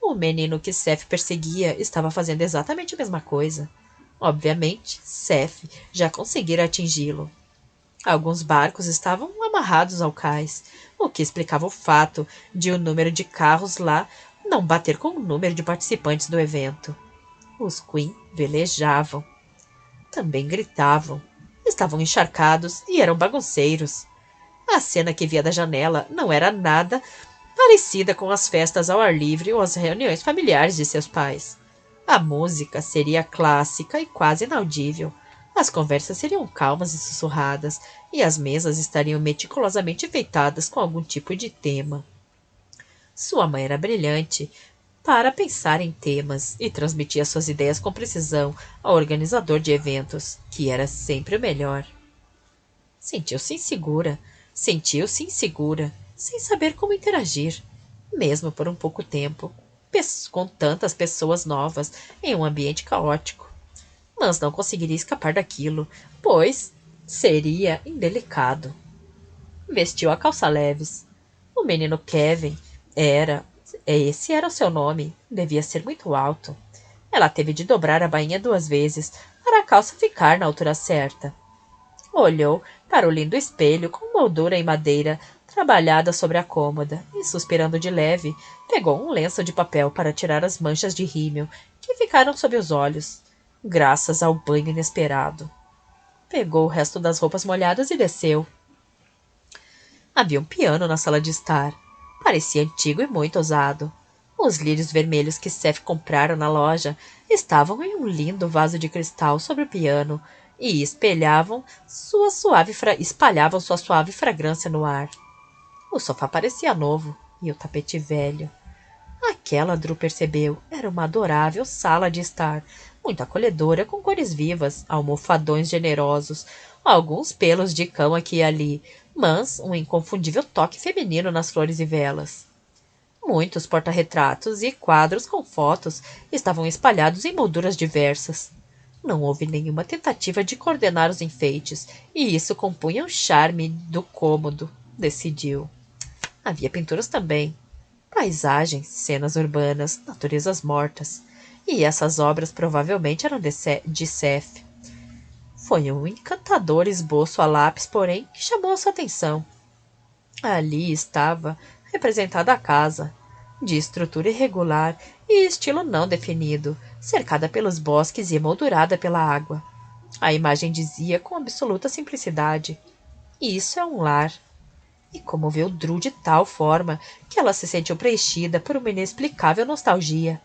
Speaker 1: O menino que Seth perseguia estava fazendo exatamente a mesma coisa. Obviamente, Seth já conseguira atingi-lo. Alguns barcos estavam amarrados ao cais, o que explicava o fato de o número de carros lá não bater com o número de participantes do evento. Os Queen velejavam. Também gritavam. Estavam encharcados e eram bagunceiros. A cena que via da janela não era nada parecida com as festas ao ar livre ou as reuniões familiares de seus pais. A música seria clássica e quase inaudível. As conversas seriam calmas e sussurradas, e as mesas estariam meticulosamente enfeitadas com algum tipo de tema. Sua mãe era brilhante para pensar em temas e transmitia suas ideias com precisão ao organizador de eventos, que era sempre o melhor. Sentiu-se insegura, sem saber como interagir, mesmo por um pouco tempo, com tantas pessoas novas em um ambiente caótico. Mas não conseguiria escapar daquilo, pois seria indelicado. Vestiu a calça leves. O menino Kevin era. Esse era o seu nome. Devia ser muito alto. Ela teve de dobrar a bainha 2 vezes para a calça ficar na altura certa. Olhou para o lindo espelho com moldura em madeira trabalhada sobre a cômoda e, suspirando de leve, pegou um lenço de papel para tirar as manchas de rímel que ficaram sob os olhos, graças ao banho inesperado. Pegou o resto das roupas molhadas e desceu. Havia um piano na sala de estar. Parecia antigo e muito ousado. Os lírios vermelhos que Seth comprara na loja estavam em um lindo vaso de cristal sobre o piano e espalhavam sua suave fragrância no ar. O sofá parecia novo e o tapete velho. Aquela, Drew percebeu, era uma adorável sala de estar, muito acolhedora, com cores vivas, almofadões generosos, alguns pelos de cão aqui e ali, mas um inconfundível toque feminino nas flores e velas. Muitos porta-retratos e quadros com fotos estavam espalhados em molduras diversas. Não houve nenhuma tentativa de coordenar os enfeites, e isso compunha o charme do cômodo, decidiu. Havia pinturas também. Paisagens, cenas urbanas, naturezas mortas. E essas obras provavelmente eram de Seth. Foi um encantador esboço a lápis, porém, que chamou a sua atenção. Ali estava representada a casa, de estrutura irregular e estilo não definido, cercada pelos bosques e emoldurada pela água. A imagem dizia com absoluta simplicidade: isso é um lar. E comoveu Drew de tal forma que ela se sentiu preenchida por uma inexplicável nostalgia.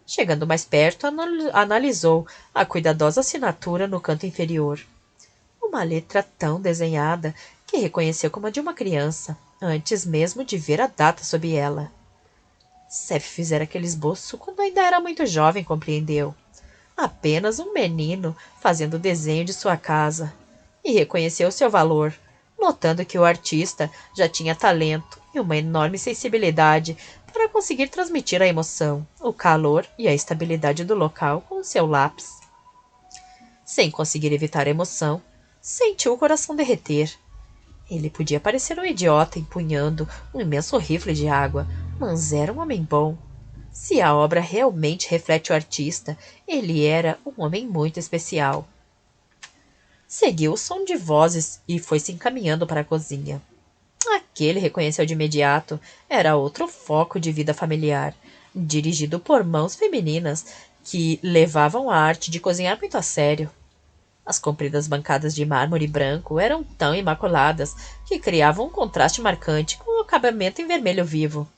Speaker 1: Chegando mais perto, analisou a cuidadosa assinatura no canto inferior. Uma letra tão desenhada que reconheceu como a de uma criança, antes mesmo de ver a data sob ela. Seth fizera aquele esboço quando ainda era muito jovem, compreendeu. Apenas um menino fazendo o desenho de sua casa. E reconheceu seu valor, notando que o artista já tinha talento e uma enorme sensibilidade para conseguir transmitir a emoção, o calor e a estabilidade do local com o seu lápis. Sem conseguir evitar a emoção, sentiu o coração derreter. Ele podia parecer um idiota empunhando um imenso rifle de água, mas era um homem bom. Se a obra realmente reflete o artista, ele era um homem muito especial. Seguiu o som de vozes e foi se encaminhando para a cozinha. Aquele reconheceu de imediato era outro foco de vida familiar. dirigido por mãos femininas que levavam a arte de cozinhar muito a sério. As compridas bancadas de mármore branco eram tão imaculadas que criavam um contraste marcante com o acabamento em vermelho vivo.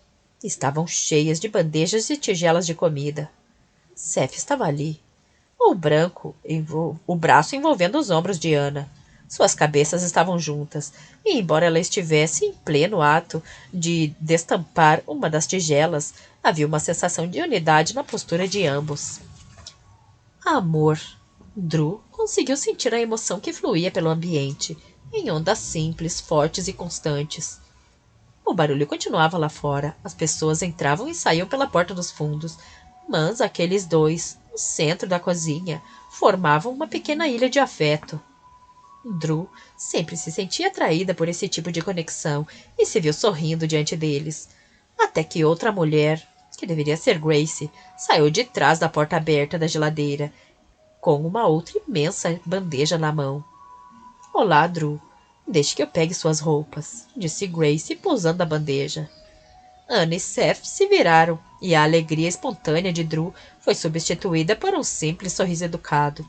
Speaker 1: Estavam cheias de bandejas e tigelas de comida. Seth estava ali, o braço envolvendo os ombros de Ana. Suas cabeças estavam juntas, e embora ela estivesse em pleno ato de destampar uma das tigelas, havia uma sensação de unidade na postura de ambos. Amor. Drew conseguiu sentir a emoção que fluía pelo ambiente, em ondas simples, fortes e constantes. O barulho continuava lá fora. As pessoas entravam e saíam pela porta dos fundos, mas aqueles dois, no centro da cozinha, formavam uma pequena ilha de afeto. Drew sempre se sentia atraída por esse tipo de conexão e se viu sorrindo diante deles. Até que outra mulher, que deveria ser Grace, saiu de trás da porta aberta da geladeira, com uma outra imensa bandeja na mão. Olá, Drew. Deixe que eu pegue suas roupas, disse Grace, pousando a bandeja. Anna e Seth se viraram, e a alegria espontânea de Drew foi substituída por um simples sorriso educado.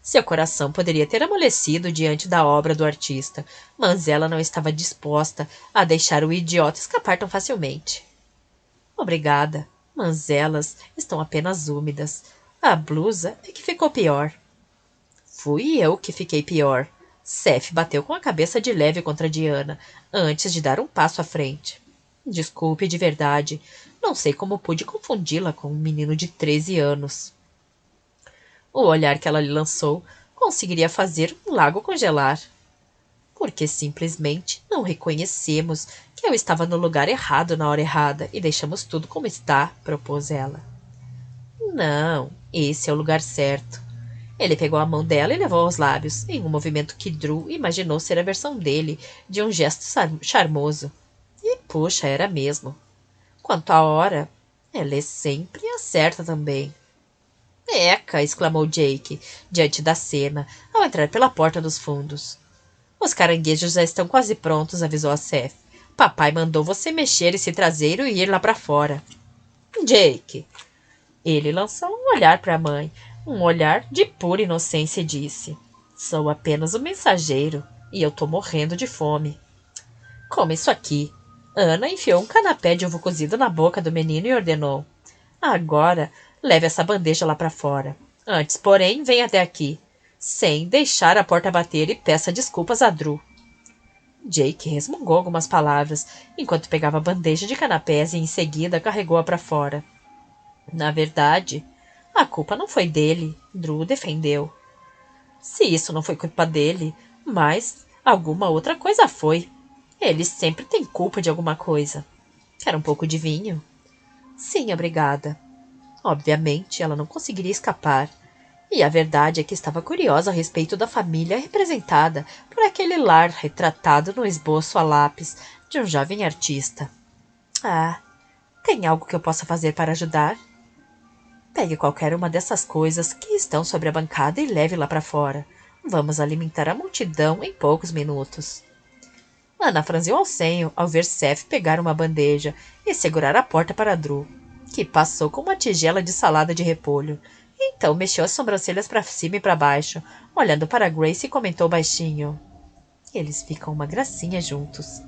Speaker 1: Seu coração poderia ter amolecido diante da obra do artista, mas ela não estava disposta a deixar o idiota escapar tão facilmente. Obrigada, mas elas estão apenas úmidas. A blusa é que ficou pior. Fui eu que fiquei pior. Seth bateu com a cabeça de leve contra Diana, antes de dar um passo à frente. Desculpe de verdade. Não sei como pude confundi-la com um menino de 13 anos. O olhar que ela lhe lançou conseguiria fazer um lago congelar. Porque simplesmente não reconhecemos que eu estava no lugar errado na hora errada e deixamos tudo como está, propôs ela. Não, esse é o lugar certo. Ele pegou a mão dela e levou aos lábios, em um movimento que Drew imaginou ser a versão dele de um gesto charmoso. E, puxa, era mesmo. Quanto à hora, ela é sempre a certa também. Eca! Exclamou Jake, diante da cena, ao entrar pela porta dos fundos. Os caranguejos já estão quase prontos, avisou a Seth. Papai mandou você mexer esse traseiro e ir lá para fora. Jake! Ele lançou um olhar para a mãe, um olhar de pura inocência e disse: Sou apenas um mensageiro e eu tô morrendo de fome. Coma isso aqui. Ana enfiou um canapé de ovo cozido na boca do menino e ordenou: Agora, leve essa bandeja lá para fora. Antes, porém, venha até aqui, sem deixar a porta bater e peça desculpas a Drew. Jake resmungou algumas palavras, enquanto pegava a bandeja de canapés e em seguida carregou-a para fora. Na verdade, a culpa não foi dele, Drew defendeu. Se isso não foi culpa dele, mas alguma outra coisa foi. Ele sempre tem culpa de alguma coisa. Quer um pouco de vinho? Sim, obrigada. Obviamente, ela não conseguiria escapar. E a verdade é que estava curiosa a respeito da família representada por aquele lar retratado no esboço a lápis de um jovem artista. Ah, tem algo que eu possa fazer para ajudar? Pegue qualquer uma dessas coisas que estão sobre a bancada e leve lá para fora. Vamos alimentar a multidão em poucos minutos. Ana franziu ao senho ao ver Seth pegar uma bandeja e segurar a porta para Drew, que passou com uma tigela de salada de repolho. Então mexeu as sobrancelhas para cima e para baixo, olhando para Grace e comentou baixinho: Eles ficam uma gracinha juntos.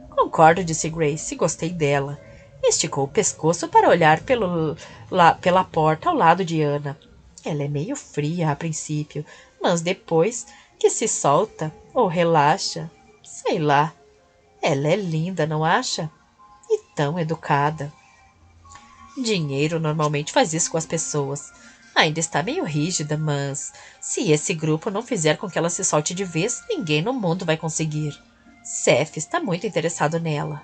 Speaker 1: Concordo, disse Grace, gostei dela. Esticou o pescoço para olhar pela porta ao lado de Ana. Ela é meio fria a princípio, mas depois que se solta ou relaxa, sei lá. Ela é linda, não acha? E tão educada. Dinheiro normalmente faz isso com as pessoas. Ainda está meio rígida, mas se esse grupo não fizer com que ela se solte de vez, ninguém no mundo vai conseguir. Seth está muito interessado nela.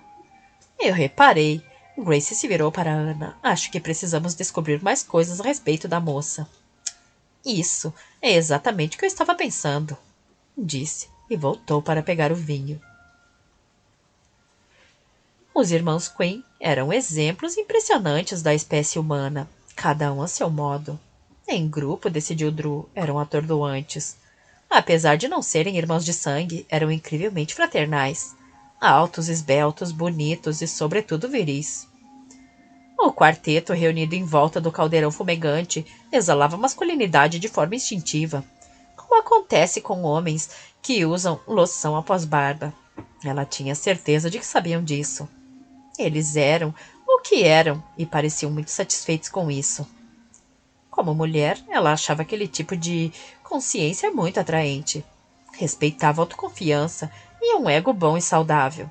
Speaker 1: Eu reparei. Grace se virou para Ana. Acho que precisamos descobrir mais coisas a respeito da moça. Isso é exatamente o que eu estava pensando, disse, e voltou para pegar o vinho. Os irmãos Quinn eram exemplos impressionantes da espécie humana, cada um a seu modo. Em grupo, decidiu Drew, eram atordoantes. Apesar de não serem irmãos de sangue, eram incrivelmente fraternais. Altos, esbeltos, bonitos e, sobretudo, viris. O quarteto, reunido em volta do caldeirão fumegante, exalava masculinidade de forma instintiva, como acontece com homens que usam loção após barba. Ela tinha certeza de que sabiam disso. Eles eram o que eram e pareciam muito satisfeitos com isso. Como mulher, ela achava aquele tipo de consciência muito atraente. Respeitava a autoconfiança e um ego bom e saudável.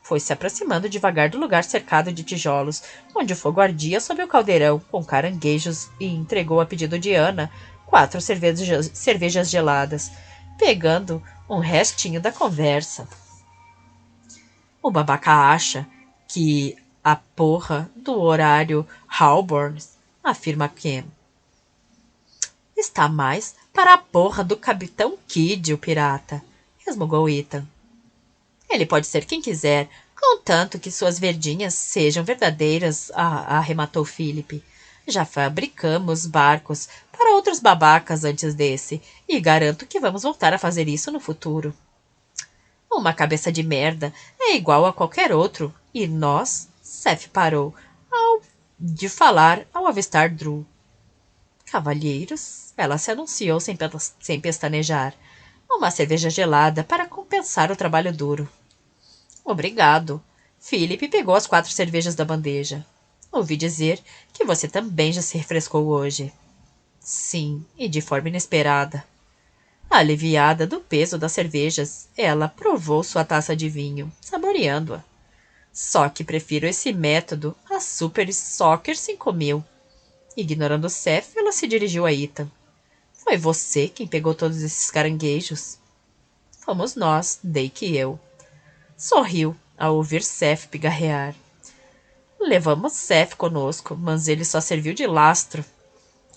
Speaker 1: Foi se aproximando devagar do lugar cercado de tijolos, onde o fogo ardia sob o caldeirão com caranguejos e entregou a pedido de Ana 4 cervejas geladas, pegando um restinho da conversa. O babaca acha que a porra do horário Halborn, afirma Ken. Está mais para a porra do Capitão Kidd, o pirata, resmungou Ethan. Ele pode ser quem quiser, contanto que suas verdinhas sejam verdadeiras, arrematou Philip. Já fabricamos barcos para outros babacas antes desse, e garanto que vamos voltar a fazer isso no futuro. Uma cabeça de merda é igual a qualquer outro, e nós, Seth parou de falar ao avistar Drew. Cavalheiros, ela se anunciou sem pestanejar. Uma cerveja gelada para compensar o trabalho duro. Obrigado. Philip pegou as 4 cervejas da bandeja. Ouvi dizer que você também já se refrescou hoje. Sim, e de forma inesperada. Aliviada do peso das cervejas, ela provou sua taça de vinho, saboreando-a. Só que prefiro esse método a Super Soccer 5000. Ignorando Seth, ela se dirigiu a Ethan. Foi você quem pegou todos esses caranguejos? Fomos nós, Dake e eu. Sorriu ao ouvir Seth pigarrear. Levamos Seth conosco, mas ele só serviu de lastro,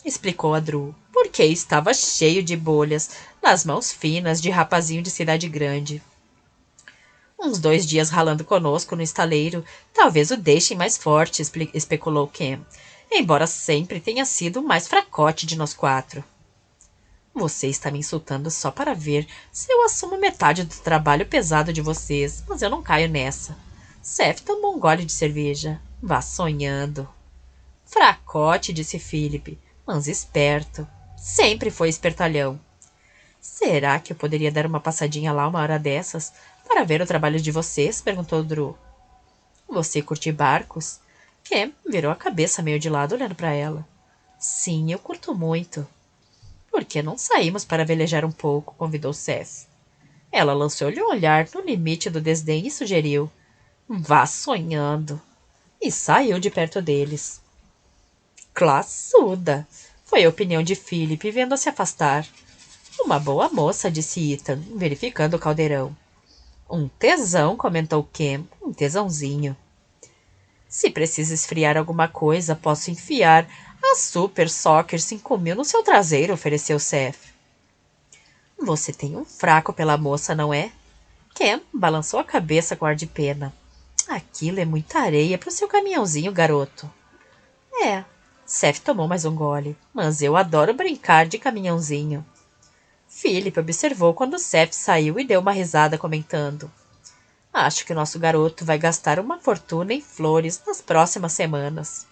Speaker 1: explicou a Drew, porque estava cheio de bolhas nas mãos finas de rapazinho de cidade grande. Uns 2 dias ralando conosco no estaleiro, talvez o deixem mais forte, especulou Ken, embora sempre tenha sido o mais fracote de nós 4. Você está me insultando só para ver se eu assumo metade do trabalho pesado de vocês, mas eu não caio nessa. Seth tomou um gole de cerveja. Vá sonhando. Fracote, disse Philip, mas esperto. Sempre foi espertalhão. Será que eu poderia dar uma passadinha lá uma hora dessas para ver o trabalho de vocês? Perguntou Drew. Você curte barcos? Cam virou a cabeça meio de lado olhando para ela. Sim, eu curto muito. Por que não saímos para velejar um pouco? Convidou Seth. Ela lançou-lhe um olhar no limite do desdém e sugeriu. Vá sonhando. E saiu de perto deles. Classuda! Foi a opinião de Philip, vendo-a se afastar. Uma boa moça, disse Ethan, verificando o caldeirão. Um tesão, comentou Cam, um tesãozinho. Se precisa esfriar alguma coisa, posso enfiar a Super Soccer 5000 no seu traseiro, ofereceu Seth. Você tem um fraco pela moça, não é? Cam balançou a cabeça com ar de pena. Aquilo é muita areia para o seu caminhãozinho, garoto. É. Seth tomou mais um gole. Mas eu adoro brincar de caminhãozinho. Philip observou quando Seth saiu e deu uma risada, comentando. Acho que o nosso garoto vai gastar uma fortuna em flores nas próximas semanas.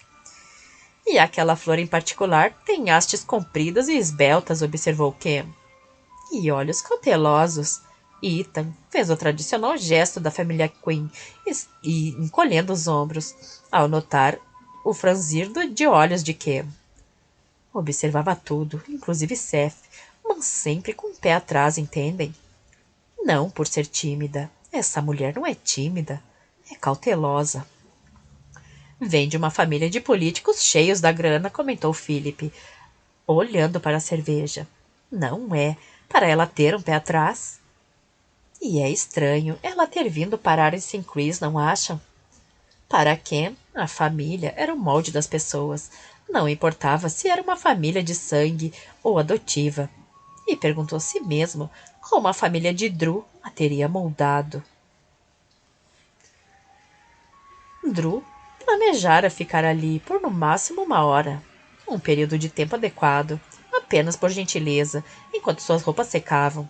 Speaker 1: E aquela flor em particular tem hastes compridas e esbeltas, observou Cam. E olhos cautelosos. Ethan fez o tradicional gesto da família Quinn e encolhendo os ombros, ao notar o franzir de olhos de Cam. Observava tudo, inclusive Seth, mas sempre com o pé atrás, entendem? Não por ser tímida. Essa mulher não é tímida, é cautelosa. Vem de uma família de políticos cheios da grana, comentou Philip, olhando para a cerveja. Não é para ela ter um pé atrás? E é estranho ela ter vindo parar em St. Chris, não acham? Para Ken, a família era o molde das pessoas. Não importava se era uma família de sangue ou adotiva. E perguntou a si mesmo como a família de Drew a teria moldado. Drew planejara ficar ali por no máximo 1 hora. Um período de tempo adequado, apenas por gentileza, enquanto suas roupas secavam.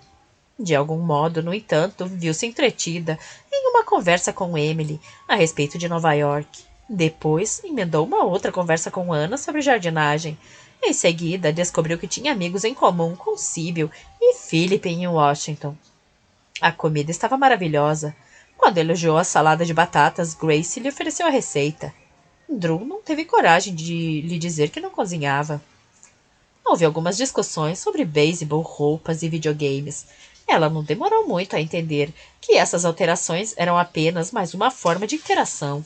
Speaker 1: De algum modo, no entanto, viu-se entretida em uma conversa com Emily a respeito de Nova York. Depois, emendou uma outra conversa com Ana sobre jardinagem. Em seguida, descobriu que tinha amigos em comum com Sibyl e Philip em Washington. A comida estava maravilhosa. Quando elogiou a salada de batatas, Grace lhe ofereceu a receita. Drew não teve coragem de lhe dizer que não cozinhava. Houve algumas discussões sobre beisebol, roupas e videogames. Ela não demorou muito a entender que essas alterações eram apenas mais uma forma de interação.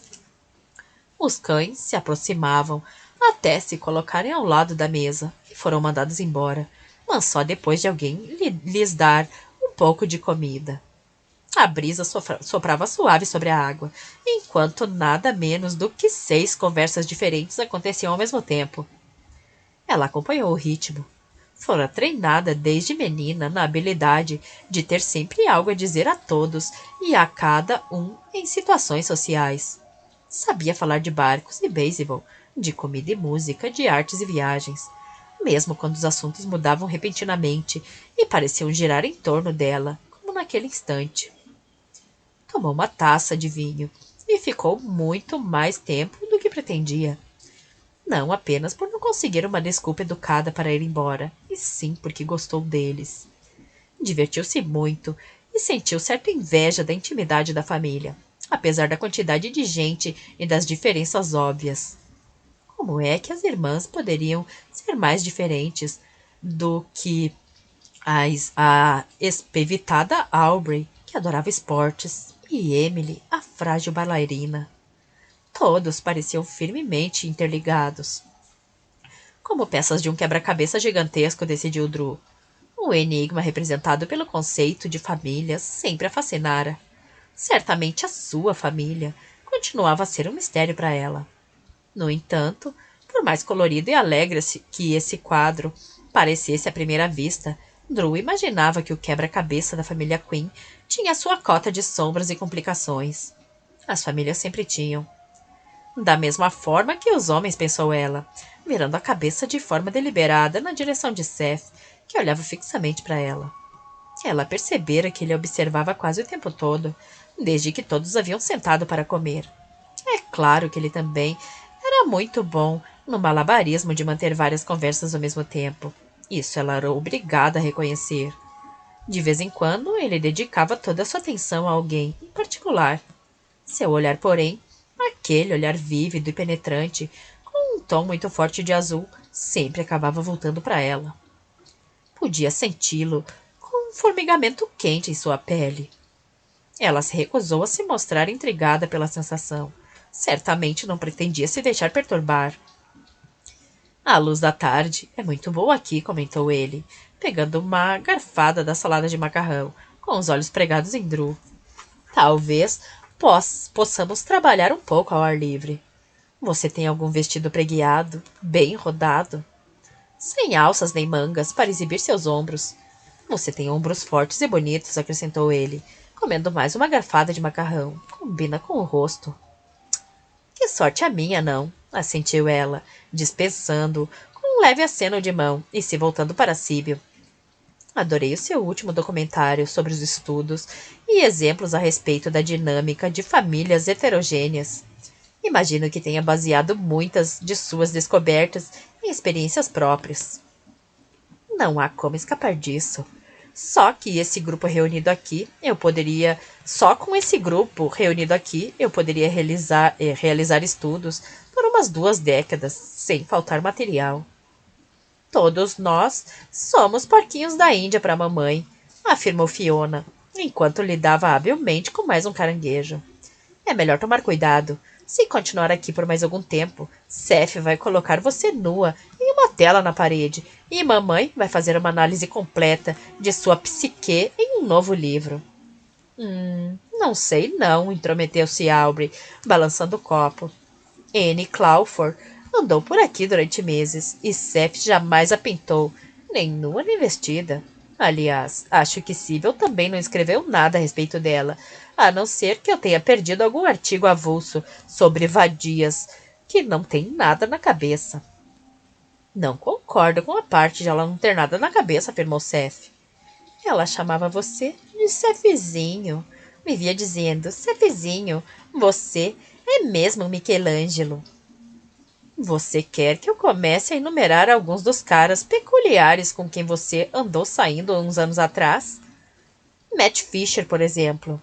Speaker 1: Os cães se aproximavam até se colocarem ao lado da mesa e foram mandados embora, mas só depois de alguém lhes dar um pouco de comida. A brisa soprava suave sobre a água, enquanto nada menos do que 6 conversas diferentes aconteciam ao mesmo tempo. Ela acompanhou o ritmo. Fora treinada desde menina na habilidade de ter sempre algo a dizer a todos e a cada um em situações sociais. Sabia falar de barcos e beisebol, de comida e música, de artes e viagens, mesmo quando os assuntos mudavam repentinamente e pareciam girar em torno dela, como naquele instante. Tomou uma taça de vinho e ficou muito mais tempo do que pretendia. Não apenas por não conseguir uma desculpa educada para ir embora, e sim porque gostou deles. Divertiu-se muito e sentiu certa inveja da intimidade da família, apesar da quantidade de gente e das diferenças óbvias. Como é que as irmãs poderiam ser mais diferentes do que a espevitada Aubrey, que adorava esportes, e Emily, a frágil bailarina? Todos pareciam firmemente interligados. Como peças de um quebra-cabeça gigantesco, decidiu Drew. O enigma representado pelo conceito de família sempre a fascinara. Certamente a sua família continuava a ser um mistério para ela. No entanto, por mais colorido e alegre que esse quadro parecesse à primeira vista, Drew imaginava que o quebra-cabeça da família Quinn tinha sua cota de sombras e complicações. As famílias sempre tinham. Da mesma forma que os homens, pensou ela, virando a cabeça de forma deliberada na direção de Seth, que olhava fixamente para ela. Ela percebera que ele observava quase o tempo todo, desde que todos haviam sentado para comer. É claro que ele também era muito bom no malabarismo de manter várias conversas ao mesmo tempo. Isso ela era obrigada a reconhecer. De vez em quando, ele dedicava toda a sua atenção a alguém em particular. Seu olhar, porém, aquele olhar vívido e penetrante, com um tom muito forte de azul, sempre acabava voltando para ela. Podia senti-lo com um formigamento quente em sua pele. Ela se recusou a se mostrar intrigada pela sensação. Certamente não pretendia se deixar perturbar. A luz da tarde é muito boa aqui, comentou ele, pegando uma garfada da salada de macarrão, com os olhos pregados em Drew. Talvez possamos trabalhar um pouco ao ar livre. Você tem algum vestido preguiado, bem rodado? Sem alças nem mangas para exibir seus ombros. Você tem ombros fortes e bonitos, acrescentou ele, comendo mais uma garfada de macarrão. Combina com o rosto. Que sorte a minha, não, assentiu ela, dispensando com um leve aceno de mão e se voltando para Síbio. Adorei o seu último documentário sobre os estudos e exemplos a respeito da dinâmica de famílias heterogêneas. Imagino que tenha baseado muitas de suas descobertas em experiências próprias. Não há como escapar disso. Só que esse grupo reunido aqui, eu poderia. Só com esse grupo reunido aqui, eu poderia realizar estudos por umas 2 décadas, sem faltar material. Todos nós somos porquinhos da Índia para a mamãe, afirmou Fiona, enquanto lidava habilmente com mais um caranguejo. É melhor tomar cuidado. Se continuar aqui por mais algum tempo, Seth vai colocar você nua em uma tela na parede e mamãe vai fazer uma análise completa de sua psique em um novo livro. Não sei não, intrometeu-se Aubrey, balançando o copo. Anne Clawford andou por aqui durante meses e Seth jamais a pintou, nem nua nem vestida. Aliás, acho que Sibyl também não escreveu nada a respeito dela, a não ser que eu tenha perdido algum artigo avulso sobre vadias, que não tem nada na cabeça. Não concordo com a parte de ela não ter nada na cabeça, afirmou Seth. Ela chamava você de Sethzinho. Vivia dizendo, Sethzinho, você É mesmo, Michelangelo. Você quer que eu comece a enumerar alguns dos caras peculiares com quem você andou saindo uns anos atrás? Matt Fisher, por exemplo.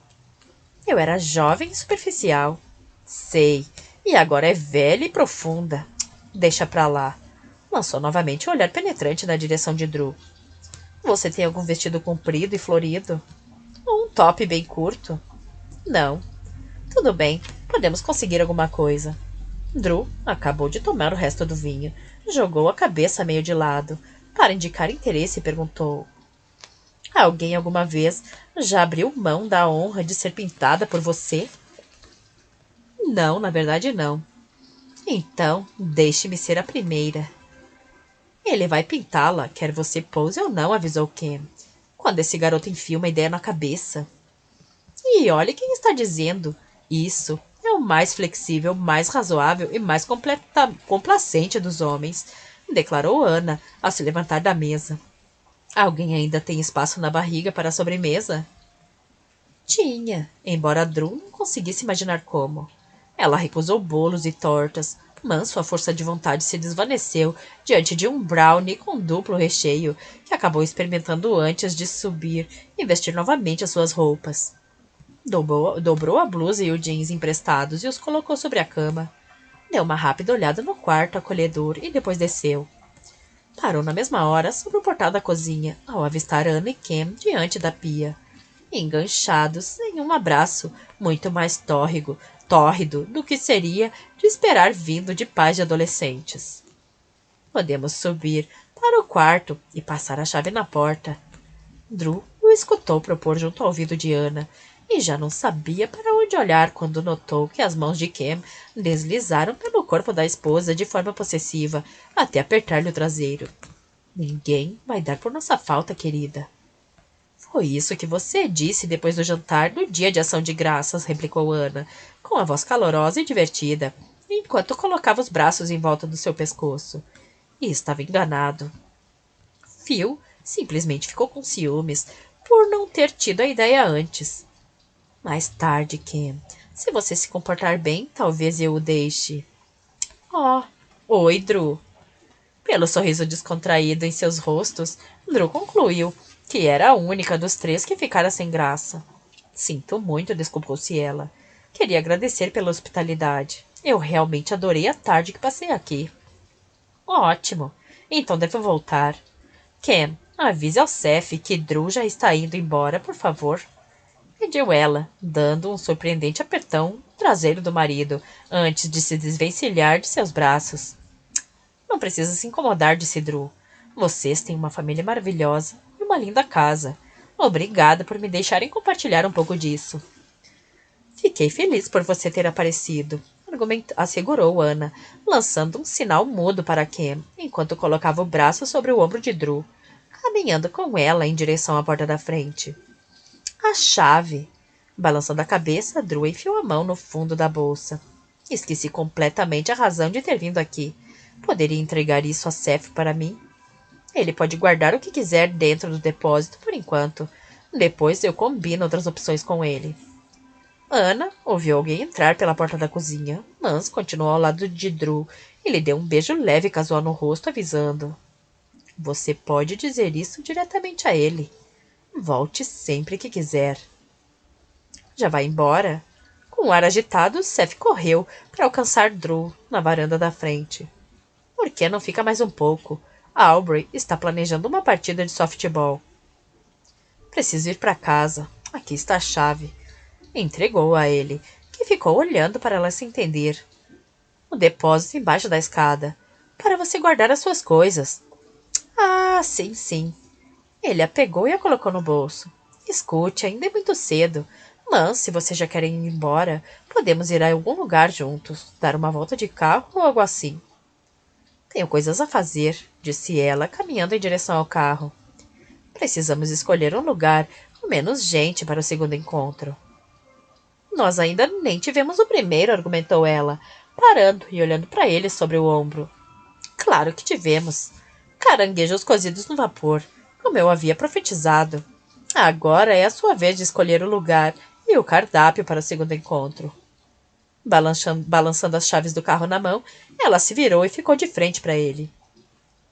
Speaker 1: Eu era jovem e superficial. Sei. E agora é velha e profunda. Deixa pra lá. Lançou novamente um olhar penetrante na direção de Drew. Você tem algum vestido comprido e florido? Ou um top bem curto? Não. Tudo bem. Podemos conseguir alguma coisa. Drew acabou de tomar o resto do vinho. Jogou a cabeça meio de lado. Para indicar interesse, perguntou: alguém alguma vez já abriu mão da honra de ser pintada por você? Não, na verdade não. Então, deixe-me ser a primeira. Ele vai pintá-la, quer você pouse ou não, avisou Ken. Quando esse garoto enfia uma ideia na cabeça. E olhe quem está dizendo. Isso é o mais flexível, mais razoável e mais complacente dos homens, declarou Ana ao se levantar da mesa. Alguém ainda tem espaço na barriga para a sobremesa? Tinha, embora Drew não conseguisse imaginar como. Ela recusou bolos e tortas, mas sua força de vontade se desvaneceu diante de um brownie com duplo recheio que acabou experimentando antes de subir e vestir novamente as suas roupas. Dobrou a blusa e o jeans emprestados e os colocou sobre a cama. Deu uma rápida olhada no quarto acolhedor e depois desceu. Parou na mesma hora sobre o portal da cozinha, ao avistar Anna e Ken diante da pia, enganchados em um abraço muito mais tórrido do que seria de esperar vindo de pais de adolescentes. Podemos subir para o quarto e passar a chave na porta. Drew o escutou propor junto ao ouvido de Ana e já não sabia para onde olhar quando notou que as mãos de Cam deslizaram pelo corpo da esposa de forma possessiva até apertar-lhe o traseiro. Ninguém vai dar por nossa falta, querida. Foi isso que você disse depois do jantar no dia de ação de graças, replicou Ana, com a voz calorosa e divertida, enquanto colocava os braços em volta do seu pescoço. E estava enganado. Phil simplesmente ficou com ciúmes por não ter tido a ideia antes. Mais tarde, Ken, se você se comportar bem, talvez eu o deixe. Oh, oi, Drew. Pelo sorriso descontraído em seus rostos, Drew concluiu que era a única dos três que ficara sem graça. Sinto muito, desculpou-se ela. Queria agradecer pela hospitalidade. Eu realmente adorei a tarde que passei aqui. Ótimo. Então devo voltar. Ken, avise ao Seth que Drew já está indo embora, por favor. Pediu ela, dando um surpreendente apertão no traseiro do marido, antes de se desvencilhar de seus braços. Não precisa se incomodar, disse Drew. Vocês têm uma família maravilhosa e uma linda casa. Obrigada por me deixarem compartilhar um pouco disso. Fiquei feliz por você ter aparecido, assegurou Ana, lançando um sinal mudo para Ken, enquanto colocava o braço sobre o ombro de Drew, caminhando com ela em direção à porta da frente. A chave! Balançando a cabeça, Drew enfiou a mão no fundo da bolsa. Esqueci completamente a razão de ter vindo aqui. Poderia entregar isso a Seth para mim? Ele pode guardar o que quiser dentro do depósito por enquanto. Depois eu combino outras opções com ele. Ana ouviu alguém entrar pela porta da cozinha, mas continuou ao lado de Drew e lhe deu um beijo leve e casual no rosto, avisando: você pode dizer isso diretamente a ele. Volte sempre que quiser. Já vai embora? Com um ar agitado, Seth correu para alcançar Drew na varanda da frente. Por que não fica mais um pouco? A Aubrey está planejando uma partida de softball. Preciso ir para casa. Aqui está a chave. Entregou a ele, que ficou olhando para ela se entender. O depósito embaixo da escada. Para você guardar as suas coisas. Ah, sim, sim. Ele a pegou e a colocou no bolso. Escute, ainda é muito cedo. Mas, se você já quer ir embora, podemos ir a algum lugar juntos, dar uma volta de carro ou algo assim. Tenho coisas a fazer, disse ela, caminhando em direção ao carro. Precisamos escolher um lugar com menos gente para o segundo encontro. Nós ainda nem tivemos o primeiro, argumentou ela, parando e olhando para ele sobre o ombro. Claro que tivemos. Caranguejos cozidos no vapor, como eu havia profetizado. Agora é a sua vez de escolher o lugar e o cardápio para o segundo encontro. Balançando as chaves do carro na mão, ela se virou e ficou de frente para ele.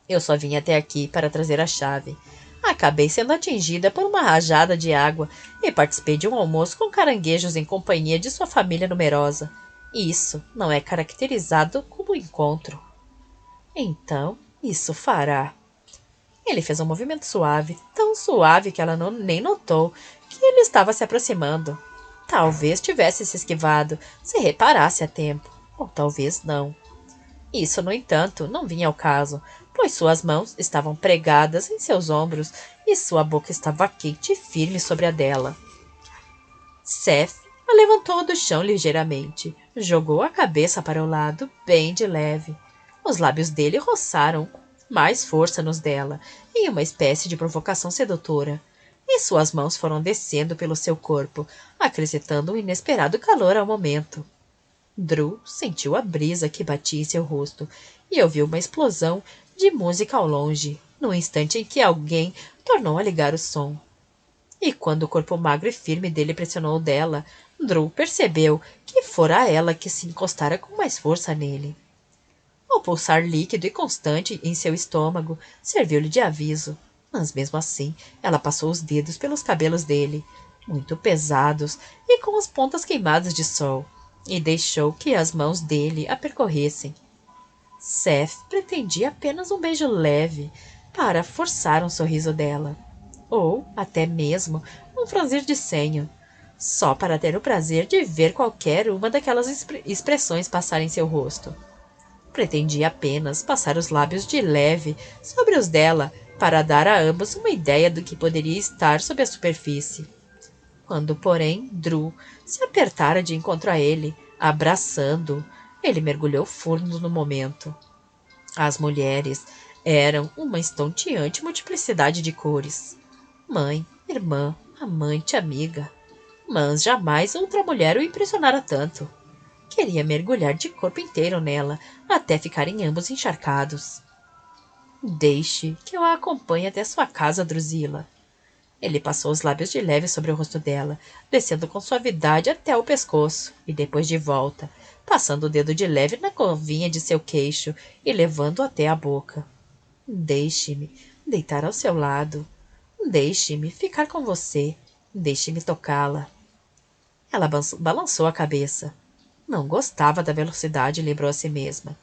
Speaker 1: Eu só vim até aqui para trazer a chave. Acabei sendo atingida por uma rajada de água e participei de um almoço com caranguejos em companhia de sua família numerosa. Isso não é caracterizado como encontro. Então, isso fará. Ele fez um movimento suave, tão suave que ela nem notou que ele estava se aproximando. Talvez tivesse se esquivado, se reparasse a tempo, ou talvez não. Isso, no entanto, não vinha ao caso, pois suas mãos estavam pregadas em seus ombros e sua boca estava quente e firme sobre a dela. Seth a levantou do chão ligeiramente, jogou a cabeça para o lado, bem de leve. Os lábios dele roçaram com mais força nos dela, em uma espécie de provocação sedutora, e suas mãos foram descendo pelo seu corpo, acrescentando um inesperado calor ao momento. Drew sentiu a brisa que batia em seu rosto e ouviu uma explosão de música ao longe, no instante em que alguém tornou a ligar o som. E quando o corpo magro e firme dele pressionou o dela, Drew percebeu que fora ela que se encostara com mais força nele. O pulsar líquido e constante em seu estômago serviu-lhe de aviso, mas mesmo assim ela passou os dedos pelos cabelos dele, muito pesados e com as pontas queimadas de sol, e deixou que as mãos dele a percorressem. Seth pretendia apenas um beijo leve para forçar um sorriso dela, ou até mesmo um franzir de senho, só para ter o prazer de ver qualquer uma daquelas expressões passar em seu rosto. Pretendia apenas passar os lábios de leve sobre os dela para dar a ambos uma ideia do que poderia estar sob a superfície. Quando, porém, Drew se apertara de encontro a ele, abraçando-o, ele mergulhou fundo no momento. As mulheres eram uma estonteante multiplicidade de cores. Mãe, irmã, amante, amiga. Mas jamais outra mulher o impressionara tanto. Queria mergulhar de corpo inteiro nela, até ficarem ambos encharcados. Deixe que eu a acompanhe até sua casa, Drusila. Ele passou os lábios de leve sobre o rosto dela, descendo com suavidade até o pescoço, e depois de volta, passando o dedo de leve na covinha de seu queixo e levando-o até a boca. Deixe-me deitar ao seu lado. Deixe-me ficar com você. Deixe-me tocá-la. Ela balançou a cabeça. Não gostava da velocidade, lembrou a si mesma.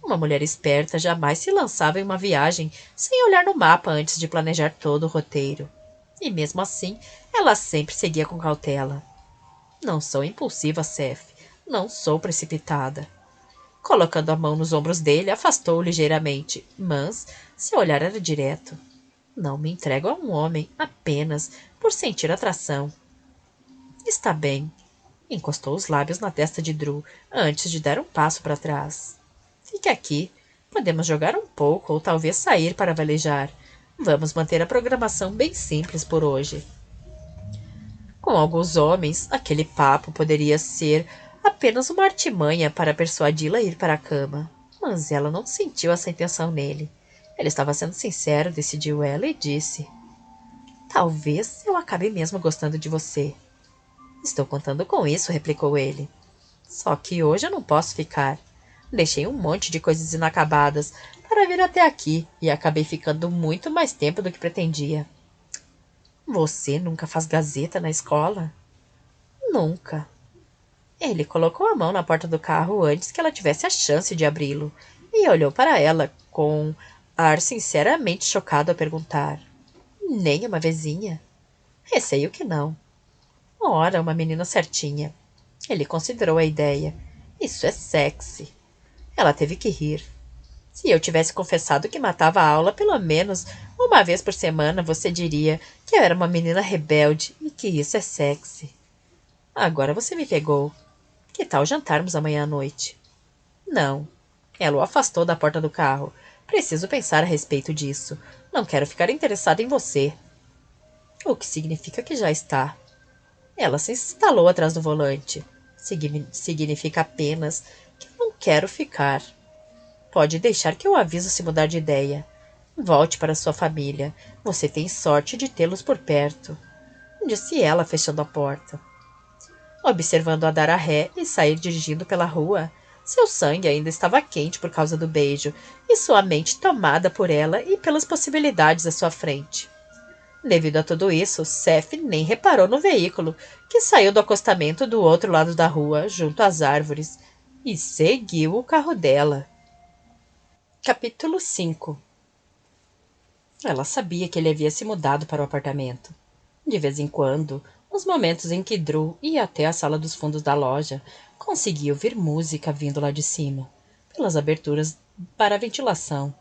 Speaker 1: Uma mulher esperta jamais se lançava em uma viagem sem olhar no mapa antes de planejar todo o roteiro. E mesmo assim, ela sempre seguia com cautela. Não sou impulsiva, Seth. Não sou precipitada. Colocando a mão nos ombros dele, afastou-o ligeiramente, mas seu olhar era direto. Não me entrego a um homem apenas por sentir atração. Está bem. Encostou os lábios na testa de Drew antes de dar um passo para trás. Fique aqui. Podemos jogar um pouco ou talvez sair para velejar. Vamos manter a programação bem simples por hoje. Com alguns homens, aquele papo poderia ser apenas uma artimanha para persuadi-la a ir para a cama. Mas ela não sentiu essa intenção nele. Ele estava sendo sincero, decidiu ela, e disse: Talvez eu acabe mesmo gostando de você. Estou contando com isso, replicou ele. Só que hoje eu não posso ficar. Deixei um monte de coisas inacabadas para vir até aqui e acabei ficando muito mais tempo do que pretendia. Você nunca faz gazeta na escola? Nunca. Ele colocou a mão na porta do carro antes que ela tivesse a chance de abri-lo e olhou para ela com ar sinceramente chocado a perguntar: Nem uma vezinha? Receio que não. Ora, uma menina certinha. Ele considerou a ideia. Isso é sexy. Ela teve que rir. Se eu tivesse confessado que matava a aula pelo menos uma vez por semana, você diria que eu era uma menina rebelde e que isso é sexy. Agora você me pegou. Que tal jantarmos amanhã à noite? Não. Ela o afastou da porta do carro. Preciso pensar a respeito disso. Não quero ficar interessada em você. O que significa que já está. Ela se instalou atrás do volante. Significa apenas que não quero ficar. Pode deixar que eu aviso se mudar de ideia. Volte para sua família. Você tem sorte de tê-los por perto. Disse ela, fechando a porta. Observando-a dar a ré e sair dirigindo pela rua, seu sangue ainda estava quente por causa do beijo e sua mente tomada por ela e pelas possibilidades à sua frente. Devido a tudo isso, Seth nem reparou no veículo, que saiu do acostamento do outro lado da rua, junto às árvores, e seguiu o carro dela. Capítulo 5. Ela sabia que ele havia se mudado para o apartamento. De vez em quando, nos momentos em que Drew ia até a sala dos fundos da loja, conseguia ouvir música vindo lá de cima, pelas aberturas para a ventilação.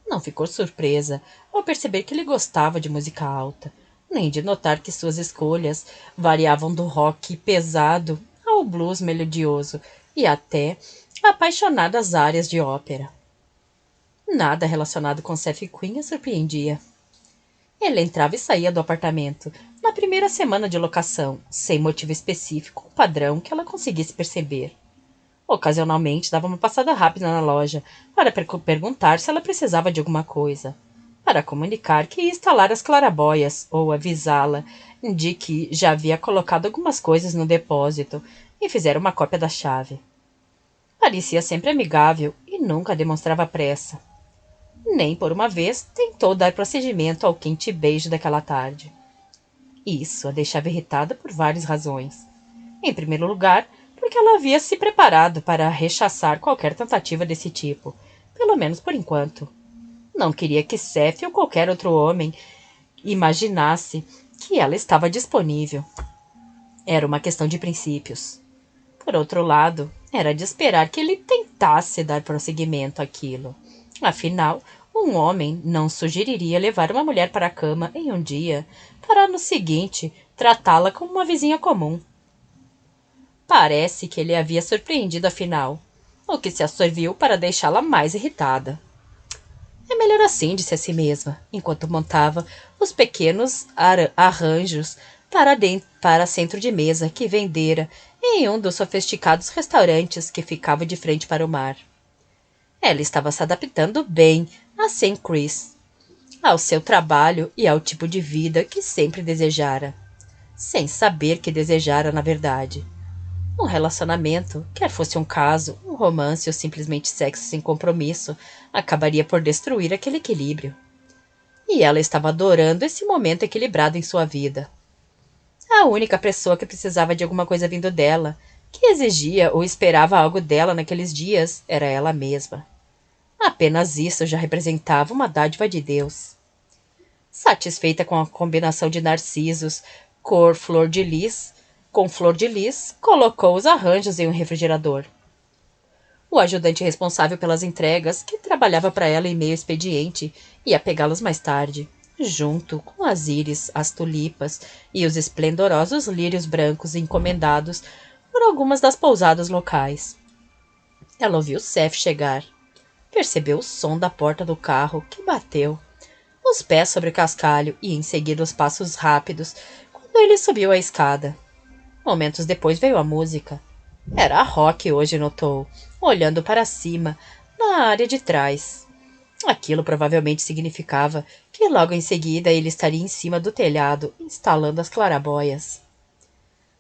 Speaker 1: Não ficou surpresa ao perceber que ele gostava de música alta, nem de notar que suas escolhas variavam do rock pesado ao blues melodioso e até apaixonadas áreas de ópera. Nada relacionado com Seth Quinn a surpreendia. Ele entrava e saía do apartamento, na primeira semana de locação, sem motivo específico ou padrão que ela conseguisse perceber. Ocasionalmente dava uma passada rápida na loja para perguntar se ela precisava de alguma coisa, para comunicar que ia instalar as clarabóias ou avisá-la de que já havia colocado algumas coisas no depósito e fizera uma cópia da chave. Parecia sempre amigável e nunca demonstrava pressa. Nem por uma vez tentou dar prosseguimento ao quente beijo daquela tarde. Isso a deixava irritada por várias razões. Em primeiro lugar, porque ela havia se preparado para rechaçar qualquer tentativa desse tipo, pelo menos por enquanto. Não queria que Seth ou qualquer outro homem imaginasse que ela estava disponível. Era uma questão de princípios. Por outro lado, era de esperar que ele tentasse dar prosseguimento àquilo. Afinal, um homem não sugeriria levar uma mulher para a cama em um dia, para no seguinte tratá-la como uma vizinha comum. Parece que ele havia surpreendido afinal, o que se serviu para deixá-la mais irritada. É melhor assim, disse a si mesma, enquanto montava os pequenos arranjos para centro de mesa que vendera em um dos sofisticados restaurantes que ficava de frente para o mar. Ela estava se adaptando bem a St. Chris, ao seu trabalho e ao tipo de vida que sempre desejara, sem saber que desejara na verdade. Um relacionamento, quer fosse um caso, um romance ou simplesmente sexo sem compromisso, acabaria por destruir aquele equilíbrio. E ela estava adorando esse momento equilibrado em sua vida. A única pessoa que precisava de alguma coisa vindo dela, que exigia ou esperava algo dela naqueles dias, era ela mesma. Apenas isso já representava uma dádiva de Deus. Satisfeita com a combinação de narcisos, cor flor de lis, com flor de lis, colocou os arranjos em um refrigerador. O ajudante responsável pelas entregas, que trabalhava para ela em meio expediente, ia pegá-los mais tarde, junto com as íris, as tulipas e os esplendorosos lírios brancos encomendados por algumas das pousadas locais. Ela ouviu Seth chegar. Percebeu o som da porta do carro, que bateu, os pés sobre o cascalho e em seguida os passos rápidos, quando ele subiu a escada. Momentos depois veio a música. Era a Rock hoje, notou, olhando para cima, na área de trás. Aquilo provavelmente significava que logo em seguida ele estaria em cima do telhado, instalando as clarabóias.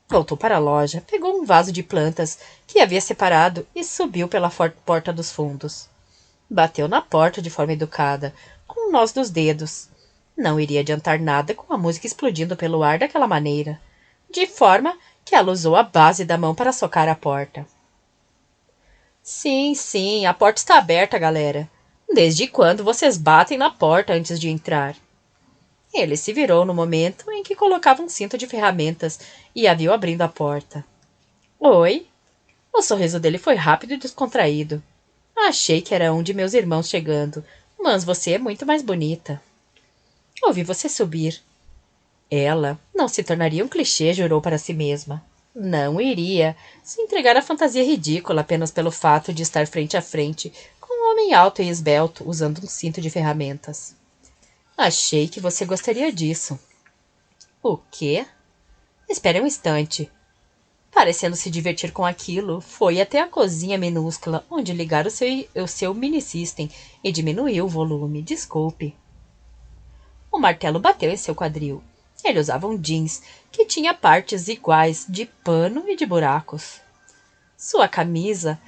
Speaker 1: Voltou para a loja, pegou um vaso de plantas que havia separado e subiu pela porta dos fundos. Bateu na porta de forma educada, com nós dos dedos. Não iria adiantar nada com a música explodindo pelo ar daquela maneira, de forma que ela usou a base da mão para socar a porta. Sim, sim, a porta está aberta, galera. Desde quando vocês batem na porta antes de entrar? Ele se virou no momento em que colocava um cinto de ferramentas e a viu abrindo a porta. Oi? O sorriso dele foi rápido e descontraído. Achei que era um de meus irmãos chegando, mas você é muito mais bonita. Ouvi você subir. Ela não se tornaria um clichê, jurou para si mesma. Não iria se entregar à fantasia ridícula apenas pelo fato de estar frente a frente com um homem alto e esbelto usando um cinto de ferramentas. Achei que você gostaria disso. O quê? Espere um instante. Parecendo se divertir com aquilo, foi até a cozinha minúscula, onde ligar o seu mini-system e diminuiu o volume. Desculpe. O martelo bateu em seu quadril. Ele usava um jeans que tinha partes iguais de pano e de buracos. Sua camisa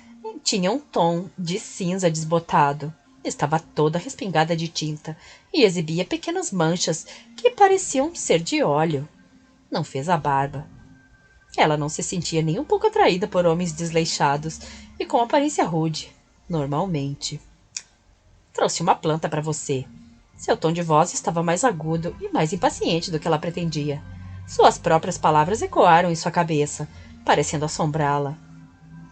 Speaker 1: tinha um tom de cinza desbotado. Estava toda respingada de tinta e exibia pequenas manchas que pareciam ser de óleo. Não fez a barba. Ela não se sentia nem um pouco atraída por homens desleixados e com aparência rude, normalmente. Trouxe uma planta para você. Seu tom de voz estava mais agudo e mais impaciente do que ela pretendia. Suas próprias palavras ecoaram em sua cabeça, parecendo assombrá-la.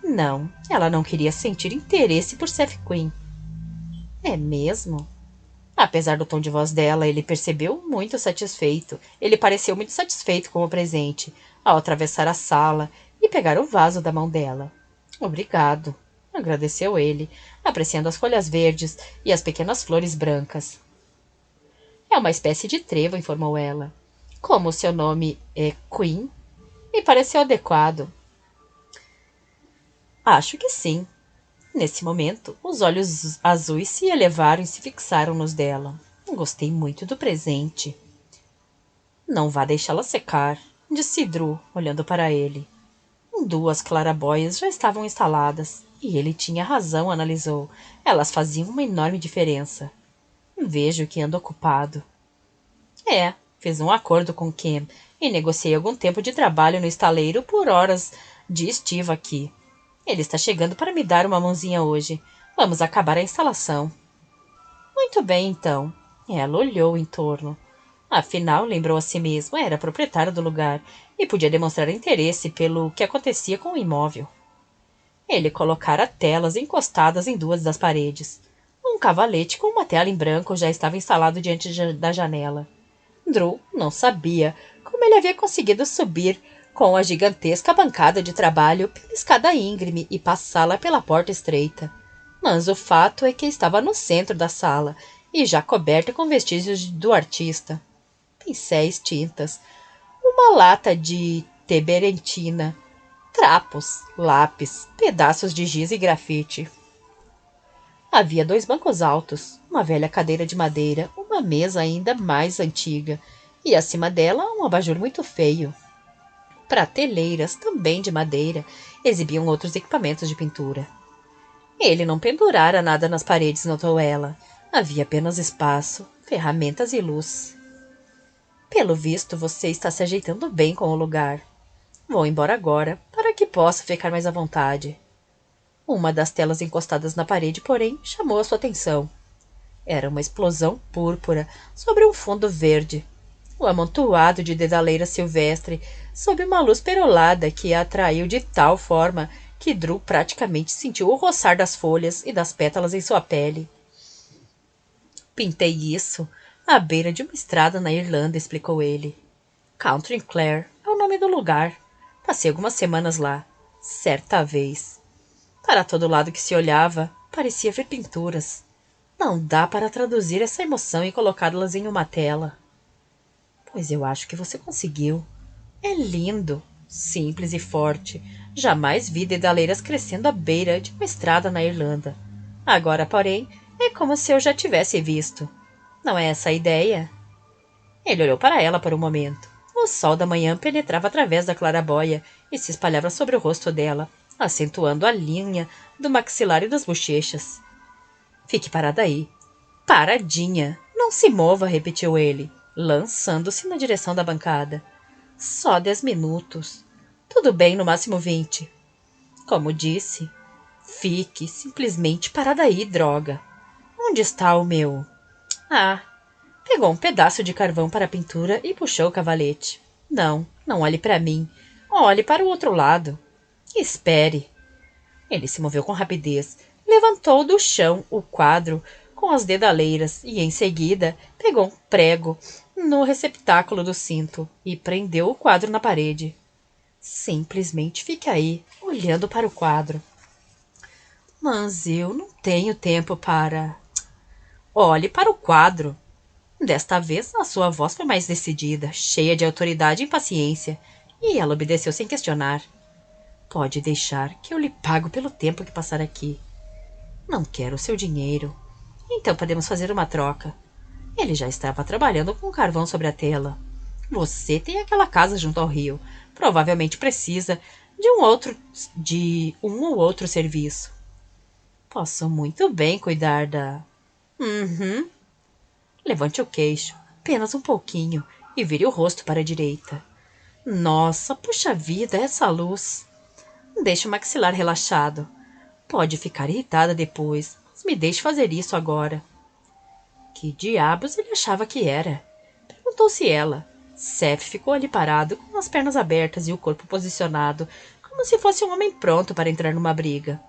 Speaker 1: Não, ela não queria sentir interesse por Seth Quinn. É mesmo? Apesar do tom de voz dela, ele percebeu muito satisfeito. Ele pareceu muito satisfeito com o presente, ao atravessar a sala e pegar o vaso da mão dela. Obrigado, agradeceu ele, apreciando as folhas verdes e as pequenas flores brancas. É uma espécie de trevo, informou ela. Como seu nome é Queen, me pareceu adequado. Acho que sim. Nesse momento, os olhos azuis se elevaram e se fixaram nos dela. Gostei muito do presente. Não vá deixá-la secar, disse Drew, olhando para ele. 2 clarabóias já estavam instaladas, e ele tinha razão, analisou. Elas faziam uma enorme diferença. Vejo que anda ocupado. Fiz um acordo com Cam e negociei algum tempo de trabalho no estaleiro por horas de estiva aqui. Ele está chegando para me dar uma mãozinha hoje. Vamos acabar a instalação. Muito bem, então. Ela olhou em torno. Afinal, lembrou a si mesma, era proprietário do lugar e podia demonstrar interesse pelo que acontecia com o imóvel. Ele colocara telas encostadas em 2 das paredes. Um cavalete com uma tela em branco já estava instalado diante da janela. Drew não sabia como ele havia conseguido subir com a gigantesca bancada de trabalho pela escada íngreme e passá-la pela porta estreita. Mas o fato é que estava no centro da sala e já coberta com vestígios do artista. Pincéis, tintas, uma lata de teberentina, trapos, lápis, pedaços de giz e grafite. Havia 2 bancos altos, uma velha cadeira de madeira, uma mesa ainda mais antiga, e acima dela um abajur muito feio. Prateleiras, também de madeira, exibiam outros equipamentos de pintura. Ele não pendurara nada nas paredes, notou ela. Havia apenas espaço, ferramentas e luz. Pelo visto, você está se ajeitando bem com o lugar. Vou embora agora, para que possa ficar mais à vontade. Uma das telas encostadas na parede, porém, chamou a sua atenção. Era uma explosão púrpura sobre um fundo verde. O amontoado de dedaleira silvestre sob uma luz perolada que a atraiu de tal forma que Drew praticamente sentiu o roçar das folhas e das pétalas em sua pele. Pintei isso à beira de uma estrada na Irlanda, explicou ele. Country Clare é o nome do lugar. Passei algumas semanas lá, certa vez. Para todo lado que se olhava, parecia ver pinturas. Não dá para traduzir essa emoção e colocá-las em uma tela. Pois eu acho que você conseguiu. É lindo, simples e forte. Jamais vi dedaleiras crescendo à beira de uma estrada na Irlanda. Agora, porém, é como se eu já tivesse visto. Não é essa a ideia? Ele olhou para ela por um momento. O sol da manhã penetrava através da clarabóia e se espalhava sobre o rosto dela, acentuando a linha do maxilar e das bochechas. Fique parada aí. Paradinha. Não se mova, repetiu ele, lançando-se na direção da bancada. Só 10 minutos. Tudo bem, no máximo 20. Como disse, fique simplesmente parada aí, droga. Onde está o meu... Pegou um pedaço de carvão para a pintura e puxou o cavalete. Não olhe para mim. Olhe para o outro lado. Espere. Ele se moveu com rapidez, levantou do chão o quadro com as dedaleiras e, em seguida, pegou um prego no receptáculo do cinto e prendeu o quadro na parede. Simplesmente fique aí, olhando para o quadro. Mas eu não tenho tempo para... Olhe para o quadro. Desta vez, a sua voz foi mais decidida, cheia de autoridade e impaciência, e ela obedeceu sem questionar. Pode deixar que eu lhe pago pelo tempo que passar aqui. Não quero o seu dinheiro. Então podemos fazer uma troca. Ele já estava trabalhando com carvão sobre a tela. Você tem aquela casa junto ao rio. Provavelmente precisa de um ou outro serviço. Posso muito bem cuidar da... Uhum. Levante o queixo, apenas um pouquinho, e vire o rosto para a direita. Nossa, puxa vida, essa luz. Deixe o maxilar relaxado. Pode ficar irritada depois, mas me deixe fazer isso agora. Que diabos ele achava que era? Perguntou-se ela. Seth ficou ali parado, com as pernas abertas e o corpo posicionado, como se fosse um homem pronto para entrar numa briga.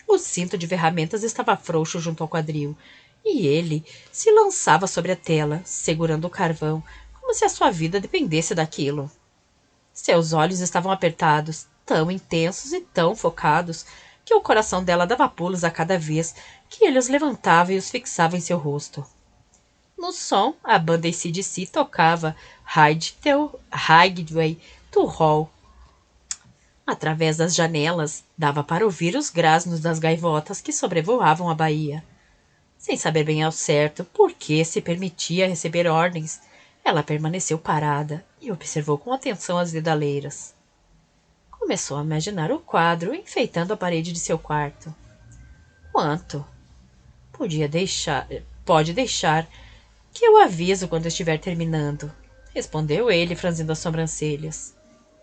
Speaker 1: O cinto de ferramentas estava frouxo junto ao quadril, e ele se lançava sobre a tela, segurando o carvão, como se a sua vida dependesse daquilo. Seus olhos estavam apertados, tão intensos e tão focados, que o coração dela dava pulos a cada vez que ele os levantava e os fixava em seu rosto. No som, a banda AC/DC tocava Highway to Hell. Através das janelas, dava para ouvir os grasnos das gaivotas que sobrevoavam a baía. Sem saber bem ao certo por que se permitia receber ordens, ela permaneceu parada e observou com atenção as vedaleiras. Começou a imaginar o quadro enfeitando a parede de seu quarto. Quanto? Pode deixar que eu aviso quando estiver terminando, respondeu ele, franzindo as sobrancelhas.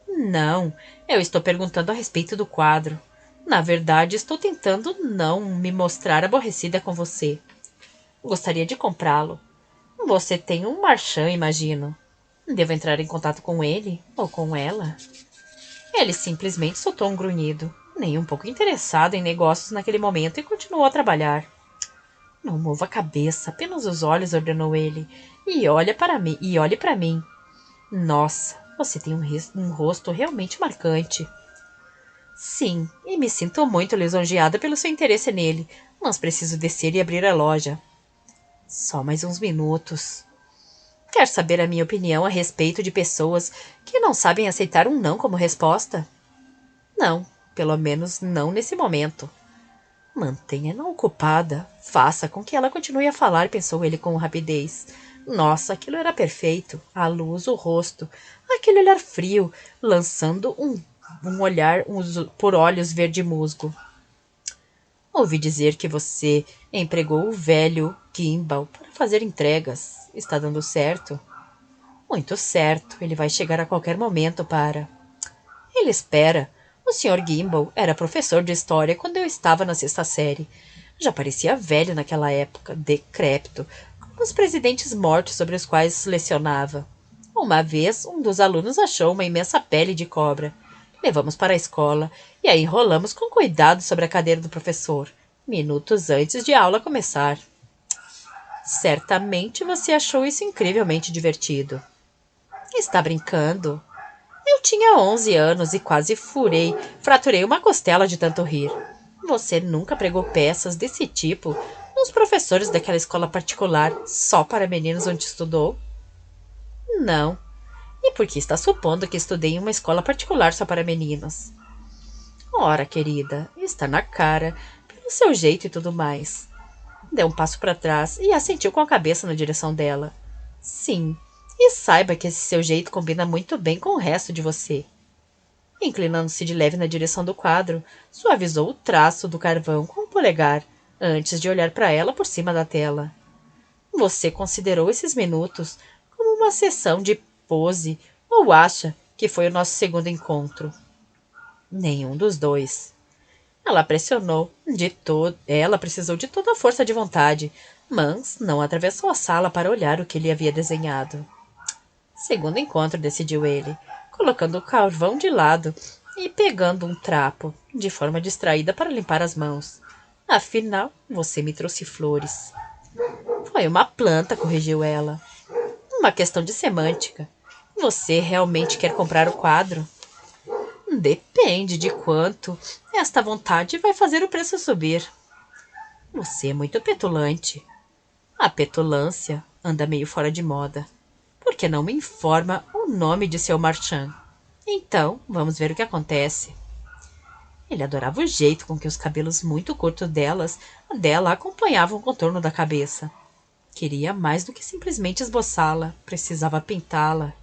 Speaker 1: Não, eu estou perguntando a respeito do quadro. Na verdade, estou tentando não me mostrar aborrecida com você. Gostaria de comprá-lo. Você tem um marchand, imagino. Devo entrar em contato com ele ou com ela? Ele simplesmente soltou um grunhido, nem um pouco interessado em negócios naquele momento, e continuou a trabalhar. Não mova a cabeça, apenas os olhos, ordenou ele. E olhe para mim. Nossa, você tem um rosto realmente marcante. Sim, e me sinto muito lisonjeada pelo seu interesse nele, mas preciso descer e abrir a loja. Só mais uns minutos. Quer saber a minha opinião a respeito de pessoas que não sabem aceitar um não como resposta? Não, pelo menos não nesse momento. Mantenha-na ocupada. Faça com que ela continue a falar, pensou ele com rapidez. Nossa, aquilo era perfeito. A luz, o rosto, aquele olhar frio, lançando um olhar por olhos verde musgo. Ouvi dizer que você empregou o velho Kimball para fazer entregas. Está dando certo? Muito certo. Ele vai chegar a qualquer momento para... Ele espera. O Sr. Gimbal era professor de história quando eu estava na sexta série. Já parecia velho naquela época, decrépito, como os presidentes mortos sobre os quais lecionava. Uma vez, um dos alunos achou uma imensa pele de cobra. Levamos para a escola e a enrolamos com cuidado sobre a cadeira do professor, minutos antes de a aula começar. Certamente você achou isso incrivelmente divertido. Está brincando? Eu tinha 11 anos e quase fraturei uma costela de tanto rir. Você nunca pregou peças desse tipo nos professores daquela escola particular só para meninos onde estudou? Não. E por que está supondo que estudei em uma escola particular só para meninos? Ora, querida, está na cara, pelo seu jeito e tudo mais. Deu um passo para trás e assentiu com a cabeça na direção dela. Sim, e saiba que esse seu jeito combina muito bem com o resto de você. Inclinando-se de leve na direção do quadro, suavizou o traço do carvão com o polegar, antes de olhar para ela por cima da tela. Você considerou esses minutos como uma sessão de pose ou acha que foi o nosso segundo encontro? Nenhum dos dois. Ela precisou de toda a força de vontade, mas não atravessou a sala para olhar o que ele havia desenhado. Segundo encontro, decidiu ele, colocando o carvão de lado e pegando um trapo, de forma distraída para limpar as mãos. Afinal, você me trouxe flores. Foi uma planta, corrigiu ela. Uma questão de semântica. Você realmente quer comprar o quadro? Depende de quanto. Esta vontade vai fazer o preço subir. Você é muito petulante. A petulância anda meio fora de moda. Por que não me informa o nome de seu marchand? Então, vamos ver o que acontece. Ele adorava o jeito com que os cabelos muito curtos dela acompanhavam o contorno da cabeça. Queria mais do que simplesmente esboçá-la, precisava pintá-la.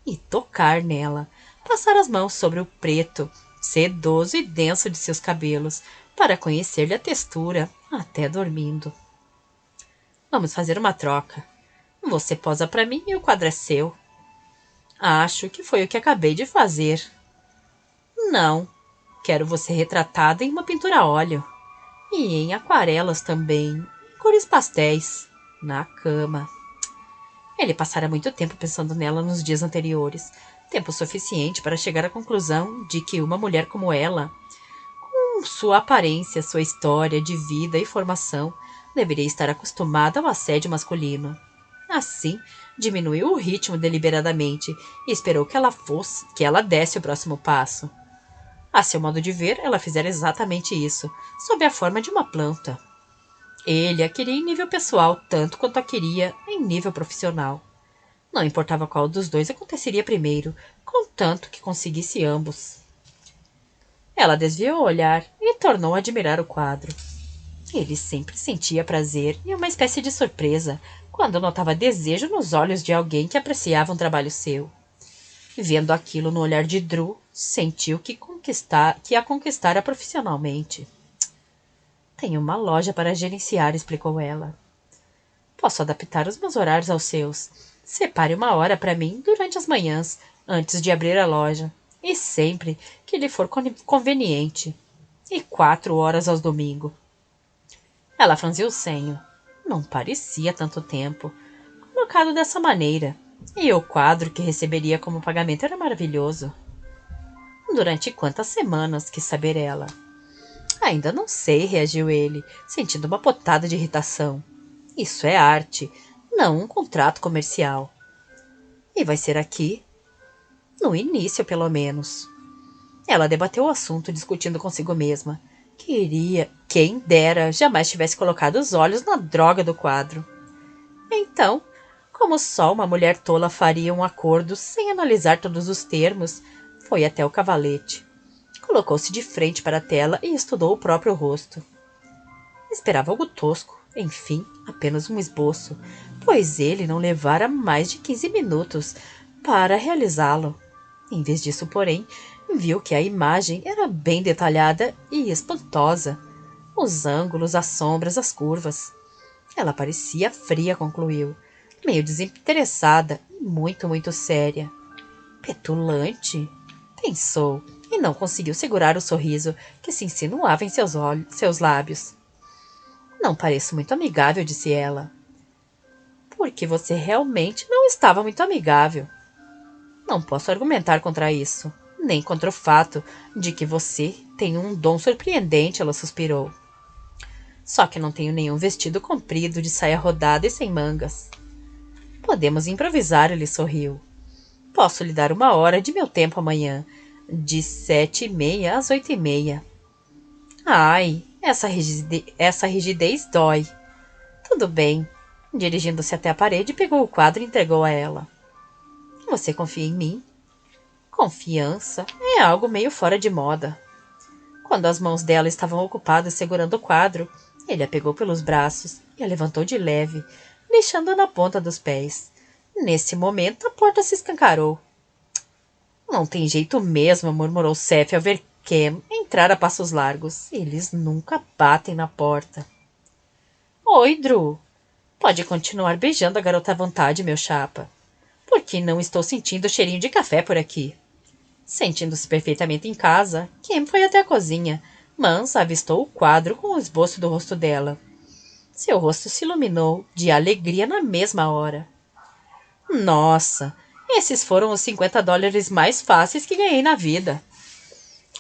Speaker 1: e tocar nela, passar as mãos sobre o preto, sedoso e denso de seus cabelos, para conhecer-lhe a textura, até dormindo. Vamos fazer uma troca. Você posa para mim e o quadro é seu. Acho que foi o que acabei de fazer. Não. Quero você retratada em uma pintura a óleo. E em aquarelas também, em cores pastéis, na cama. Ele passara muito tempo pensando nela nos dias anteriores, tempo suficiente para chegar à conclusão de que uma mulher como ela, com sua aparência, sua história de vida e formação, deveria estar acostumada ao assédio masculino. Assim, diminuiu o ritmo deliberadamente e esperou que ela desse o próximo passo. A seu modo de ver, ela fizera exatamente isso, sob a forma de uma planta. Ele a queria em nível pessoal tanto quanto a queria em nível profissional. Não importava qual dos dois aconteceria primeiro, contanto que conseguisse ambos. Ela desviou o olhar e tornou a admirar o quadro. Ele sempre sentia prazer e uma espécie de surpresa quando notava desejo nos olhos de alguém que apreciava um trabalho seu. Vendo aquilo no olhar de Drew, sentiu que a conquistara profissionalmente. Tenho uma loja para gerenciar, explicou ela. Posso adaptar os meus horários aos seus. Separe uma hora para mim durante as manhãs, antes de abrir a loja, e sempre que lhe for conveniente. E 4 horas aos domingos. Ela franziu o senho. Não parecia tanto tempo, colocado dessa maneira. E o quadro que receberia como pagamento era maravilhoso. Durante quantas semanas, quis saber ela. Ainda não sei, reagiu ele, sentindo uma potada de irritação. Isso é arte, não um contrato comercial. E vai ser aqui? No início, pelo menos. Ela debateu o assunto, discutindo consigo mesma. Quem dera, jamais tivesse colocado os olhos na droga do quadro. Então, como só uma mulher tola faria um acordo sem analisar todos os termos, foi até o cavalete. Colocou-se de frente para a tela e estudou o próprio rosto. Esperava algo tosco, enfim, apenas um esboço, pois ele não levara mais de 15 minutos para realizá-lo. Em vez disso, porém, viu que a imagem era bem detalhada e espantosa. Os ângulos, as sombras, as curvas. Ela parecia fria, concluiu, meio desinteressada e muito, muito séria. Petulante? Pensou, e não conseguiu segurar o sorriso que se insinuava em seus lábios. Não pareço muito amigável, disse ela. Porque você realmente não estava muito amigável. Não posso argumentar contra isso, nem contra o fato de que você tem um dom surpreendente, ela suspirou. Só que não tenho nenhum vestido comprido de saia rodada e sem mangas. Podemos improvisar, ele sorriu. Posso lhe dar 1 hora de meu tempo amanhã, de 7h30 às 8h30. Ai, essa rigidez dói. Tudo bem. Dirigindo-se até a parede, pegou o quadro e entregou a ela. Você confia em mim? Confiança é algo meio fora de moda. Quando as mãos dela estavam ocupadas segurando o quadro, ele a pegou pelos braços e a levantou de leve, deixando-a na ponta dos pés. Nesse momento, a porta se escancarou. Não tem jeito mesmo, murmurou Seth ao ver Cam entrar a passos largos. Eles nunca batem na porta. Oi, Drew. Pode continuar beijando a garota à vontade, meu chapa. Porque não estou sentindo cheirinho de café por aqui. Sentindo-se perfeitamente em casa, Kim foi até a cozinha, mas avistou o quadro com o esboço do rosto dela. Seu rosto se iluminou de alegria na mesma hora. Nossa, esses foram os US$ 50 mais fáceis que ganhei na vida.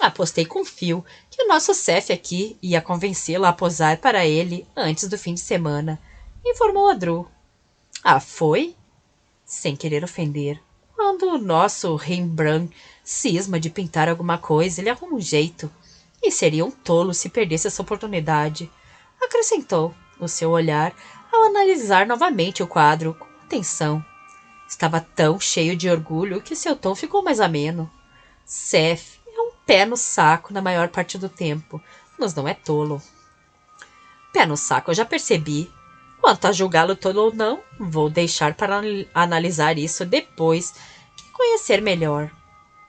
Speaker 1: Apostei com Phil que o nosso chefe aqui ia convencê-la a posar para ele antes do fim de semana, informou a Drew. Ah, foi? Sem querer ofender. Quando o nosso Rembrandt cisma de pintar alguma coisa, ele arruma um jeito. E seria um tolo se perdesse essa oportunidade. Acrescentou o seu olhar ao analisar novamente o quadro com atenção. Estava tão cheio de orgulho que seu tom ficou mais ameno. Seth é um pé no saco na maior parte do tempo, mas não é tolo. Pé no saco eu já percebi. Quanto a julgá-lo tolo ou não, vou deixar para analisar isso depois que conhecer melhor.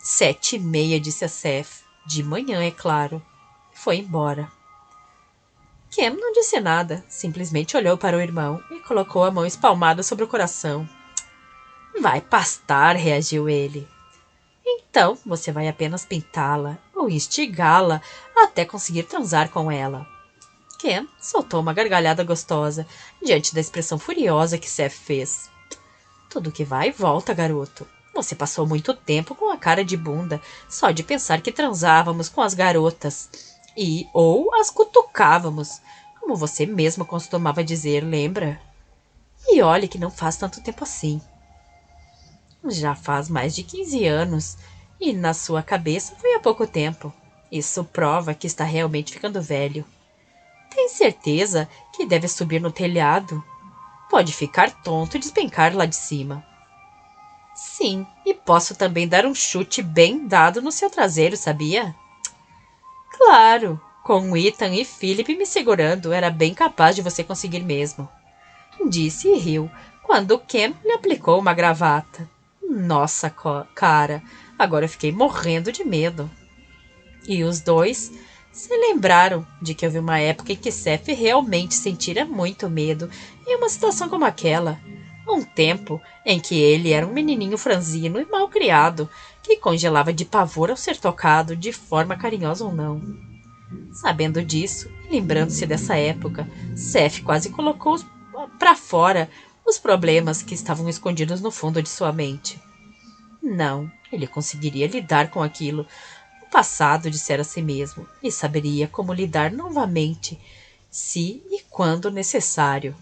Speaker 1: 7h30, disse a Seth. De manhã, é claro. E foi embora. Cam não disse nada, simplesmente olhou para o irmão e colocou a mão espalmada sobre o coração. Vai pastar, reagiu ele. Então você vai apenas pintá-la ou instigá-la até conseguir transar com ela. Cam soltou uma gargalhada gostosa diante da expressão furiosa que Seth fez. Tudo que vai volta, garoto. Você passou muito tempo com a cara de bunda só de pensar que transávamos com as garotas ou as cutucávamos, como você mesmo costumava dizer, lembra? E olhe que não faz tanto tempo assim. Já faz mais de 15 anos, e na sua cabeça foi há pouco tempo. Isso prova que está realmente ficando velho. Tem certeza que deve subir no telhado? Pode ficar tonto e despencar lá de cima. Sim, e posso também dar um chute bem dado no seu traseiro, sabia? Claro, com Ethan e Philip me segurando, era bem capaz de você conseguir mesmo. Disse e riu, quando Cam lhe aplicou uma gravata. Nossa, cara, agora eu fiquei morrendo de medo. E os dois se lembraram de que houve uma época em que Seth realmente sentira muito medo em uma situação como aquela. Um tempo em que ele era um menininho franzino e mal criado, que congelava de pavor ao ser tocado, de forma carinhosa ou não. Sabendo disso, e lembrando-se dessa época, Seth quase colocou para fora os problemas que estavam escondidos no fundo de sua mente. Não, ele conseguiria lidar com aquilo. No passado, dissera a si mesmo, e saberia como lidar novamente, se e quando necessário.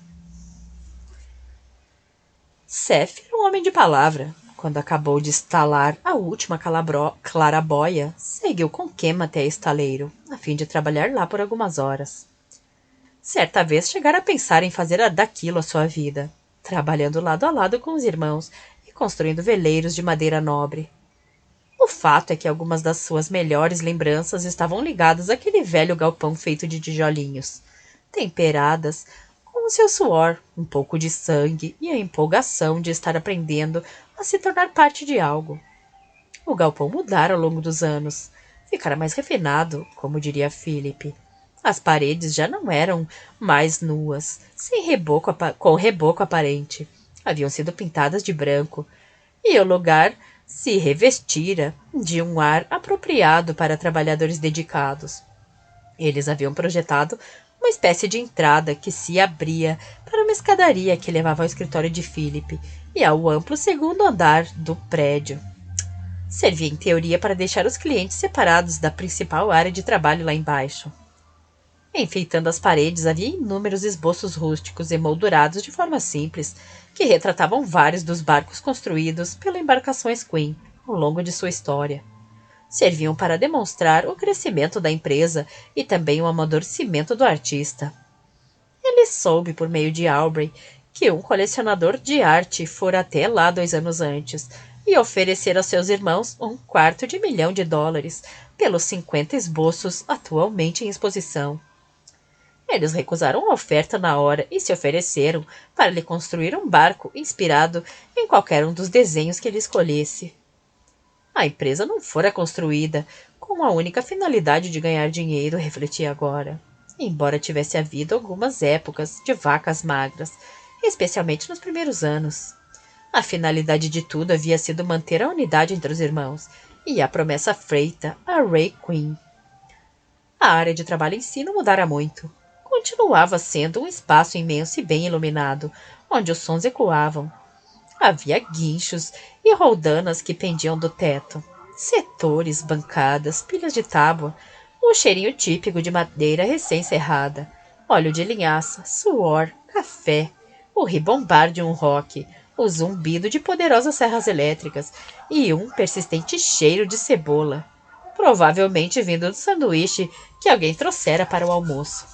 Speaker 1: Seth era um homem de palavra. Quando acabou de estalar a última clarabóia, seguiu com Cam até estaleiro, a fim de trabalhar lá por algumas horas. Certa vez chegara a pensar em fazer daquilo a sua vida, trabalhando lado a lado com os irmãos e construindo veleiros de madeira nobre. O fato é que algumas das suas melhores lembranças estavam ligadas àquele velho galpão feito de tijolinhos, temperadas com o seu suor, um pouco de sangue e a empolgação de estar aprendendo a se tornar parte de algo. O galpão mudara ao longo dos anos, ficara mais refinado, como diria Philip. As paredes já não eram mais nuas, com reboco aparente. Haviam sido pintadas de branco, e o lugar se revestira de um ar apropriado para trabalhadores dedicados. Eles haviam projetado uma espécie de entrada que se abria para uma escadaria que levava ao escritório de Philip e ao amplo segundo andar do prédio. Servia em teoria para deixar os clientes separados da principal área de trabalho lá embaixo. Enfeitando as paredes havia inúmeros esboços rústicos emoldurados de forma simples, que retratavam vários dos barcos construídos pela Embarcações Queen ao longo de sua história. Serviam para demonstrar o crescimento da empresa e também o amadurecimento do artista. Ele soube, por meio de Aubrey, que um colecionador de arte fora até lá 2 anos antes e oferecer aos seus irmãos $250 milhões pelos 50 esboços atualmente em exposição. Eles recusaram a oferta na hora e se ofereceram para lhe construir um barco inspirado em qualquer um dos desenhos que ele escolhesse. A empresa não fora construída com a única finalidade de ganhar dinheiro, refletia agora. Embora tivesse havido algumas épocas de vacas magras, especialmente nos primeiros anos. A finalidade de tudo havia sido manter a unidade entre os irmãos e a promessa feita a Ray Queen. A área de trabalho em si não mudara muito. Continuava sendo um espaço imenso e bem iluminado, onde os sons ecoavam. Havia guinchos e roldanas que pendiam do teto, setores, bancadas, pilhas de tábua, um cheirinho típico de madeira recém-serrada, óleo de linhaça, suor, café, o ribombar de um roque, o zumbido de poderosas serras elétricas e um persistente cheiro de cebola, provavelmente vindo do sanduíche que alguém trouxera para o almoço.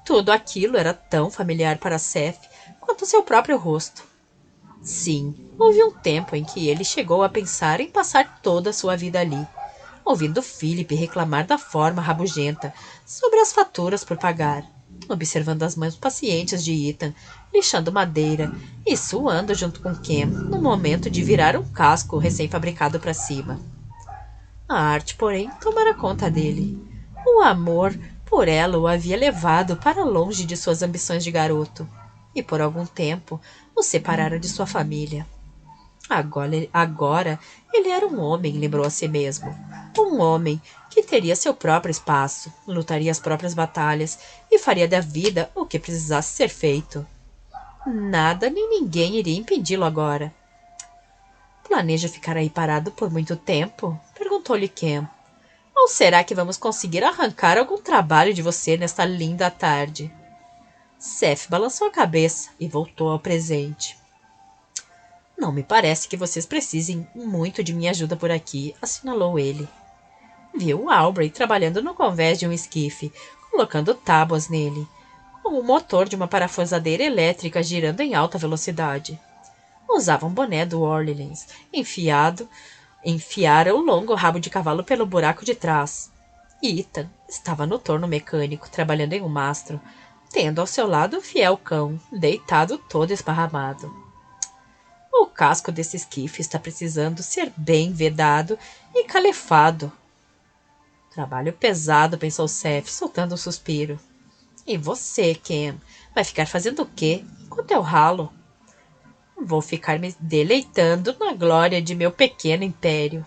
Speaker 1: Tudo aquilo era tão familiar para Seth quanto seu próprio rosto. Sim, houve um tempo em que ele chegou a pensar em passar toda a sua vida ali, ouvindo Philip reclamar da forma rabugenta sobre as faturas por pagar. observando as mãos pacientes de Ethan, lixando madeira e suando junto com Cam no momento de virar um casco recém-fabricado para cima. A arte, porém, tomara conta dele. O amor por ela o havia levado para longe de suas ambições de garoto, e por algum tempo o separara de sua família. Agora ele era um homem, lembrou a si mesmo. Um homem que teria seu próprio espaço, lutaria as próprias batalhas e faria da vida o que precisasse ser feito. Nada nem ninguém iria impedi-lo agora. Planeja ficar aí parado por muito tempo? Perguntou-lhe Cam. Ou será que vamos conseguir arrancar algum trabalho de você nesta linda tarde? Seth balançou a cabeça e voltou ao presente. Não me parece que vocês precisem muito de minha ajuda por aqui, assinalou ele. Viu Aubrey trabalhando no convés de um esquife, colocando tábuas nele, com o motor de uma parafusadeira elétrica girando em alta velocidade. Usava um boné do Orleans, enfiara o longo rabo de cavalo pelo buraco de trás. Ethan estava no torno mecânico, trabalhando em um mastro, tendo ao seu lado o fiel cão, deitado todo esparramado. O casco desse esquife está precisando ser bem vedado e calefado. Trabalho pesado, pensou Seth, soltando um suspiro. E você, Cam, vai ficar fazendo o quê enquanto eu ralo? Vou ficar me deleitando na glória de meu pequeno império.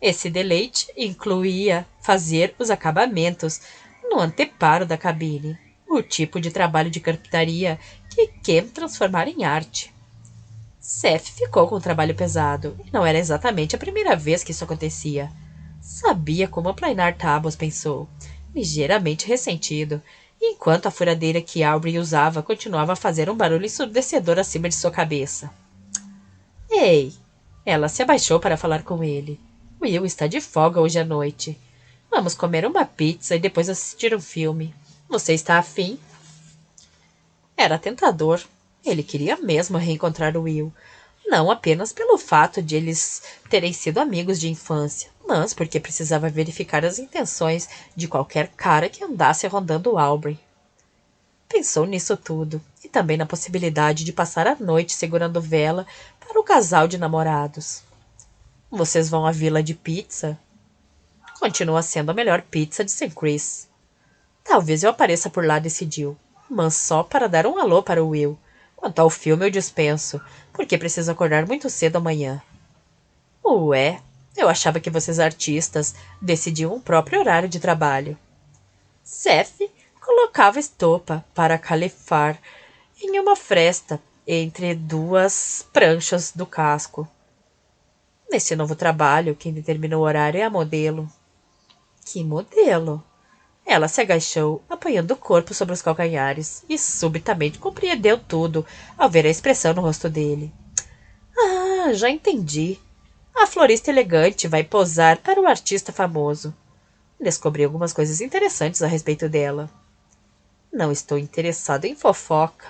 Speaker 1: Esse deleite incluía fazer os acabamentos no anteparo da cabine, o tipo de trabalho de carpintaria que Cam transformara em arte. Seth ficou com o trabalho pesado, e não era exatamente a primeira vez que isso acontecia. Sabia como aplainar tábuas, pensou, ligeiramente ressentido, enquanto a furadeira que Aubrey usava continuava a fazer um barulho ensurdecedor acima de sua cabeça. Ei! Ela se abaixou para falar com ele. Will está de folga hoje à noite. Vamos comer uma pizza e depois assistir um filme. Você está afim? Era tentador. Ele queria mesmo reencontrar o Will. Não apenas pelo fato de eles terem sido amigos de infância, mas porque precisava verificar as intenções de qualquer cara que andasse rondando Aubrey. Pensou nisso tudo, e também na possibilidade de passar a noite segurando vela para o casal de namorados. Vocês vão à Vila de Pizza? Continua sendo a melhor pizza de St. Chris. Talvez eu apareça por lá, decidiu, mas só para dar um alô para o Will. Quanto ao filme, eu dispenso, porque preciso acordar muito cedo amanhã. Ué, eu achava que vocês artistas decidiam o próprio horário de trabalho. Seth colocava estopa para calefar em uma fresta entre duas pranchas do casco. Nesse novo trabalho, quem determina o horário é a modelo. Que modelo? Ela se agachou, apoiando o corpo sobre os calcanhares, e subitamente compreendeu tudo ao ver a expressão no rosto dele. Ah, já entendi. A florista elegante vai posar para o artista famoso. Descobri algumas coisas interessantes a respeito dela. Não estou interessado em fofoca.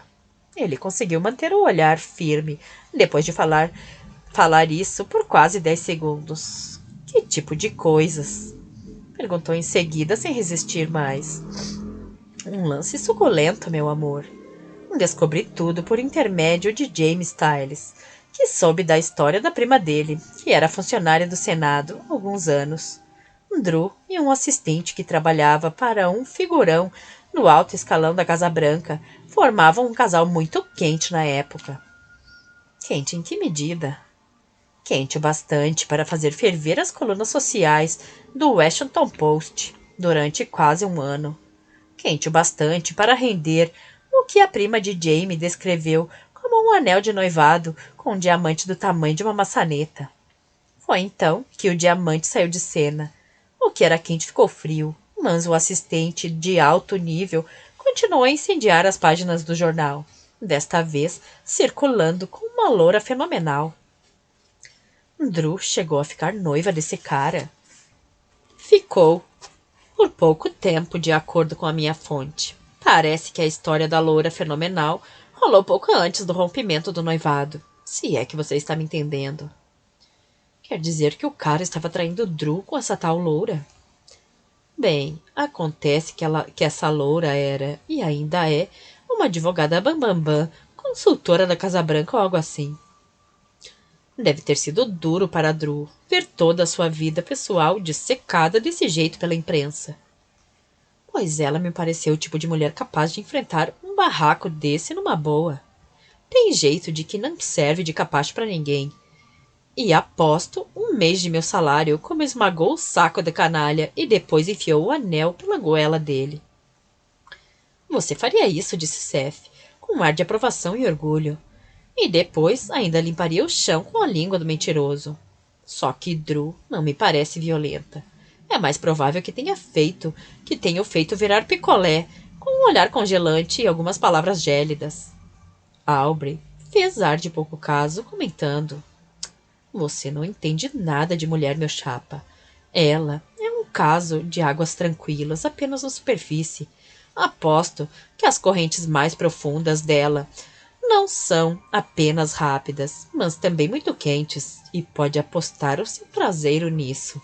Speaker 1: Ele conseguiu manter o olhar firme depois de falar isso por quase 10 segundos. Que tipo de coisas? Perguntou em seguida, sem resistir mais. Um lance suculento, meu amor. Descobri tudo por intermédio de James Styles, que soube da história da prima dele, que era funcionária do Senado há alguns anos. Drew e um assistente que trabalhava para um figurão no alto escalão da Casa Branca formavam um casal muito quente na época. Quente em que medida? Quente o bastante para fazer ferver as colunas sociais do Washington Post durante quase um ano. Quente o bastante para render o que a prima de Jamie descreveu como um anel de noivado com um diamante do tamanho de uma maçaneta. Foi então que o diamante saiu de cena. O que era quente ficou frio, mas o assistente de alto nível continuou a incendiar as páginas do jornal, desta vez circulando com uma loura fenomenal. Drew chegou a ficar noiva desse cara. Ficou. Por pouco tempo, de acordo com a minha fonte. Parece que a história da loura fenomenal rolou pouco antes do rompimento do noivado. Se é que você está me entendendo. Quer dizer que o cara estava traindo Drew com essa tal loura? Bem, acontece que essa loura era, e ainda é, uma advogada bambambã, consultora da Casa Branca ou algo assim. Deve ter sido duro para Drew ver toda a sua vida pessoal dissecada desse jeito pela imprensa. Pois ela me pareceu o tipo de mulher capaz de enfrentar um barraco desse numa boa. Tem jeito de que não serve de capacho para ninguém. E aposto 1 mês de meu salário como esmagou o saco da canalha e depois enfiou o anel pela goela dele. Você faria isso, disse Seth, com um ar de aprovação e orgulho. E depois ainda limparia o chão com a língua do mentiroso. Só que Drew não me parece violenta. É mais provável que tenha o feito virar picolé, com um olhar congelante e algumas palavras gélidas. Aubrey fez ar de pouco caso, comentando: Você não entende nada de mulher, meu chapa. Ela é um caso de águas tranquilas, apenas na superfície. Aposto que as correntes mais profundas dela não são apenas rápidas, mas também muito quentes, e pode apostar o seu traseiro nisso.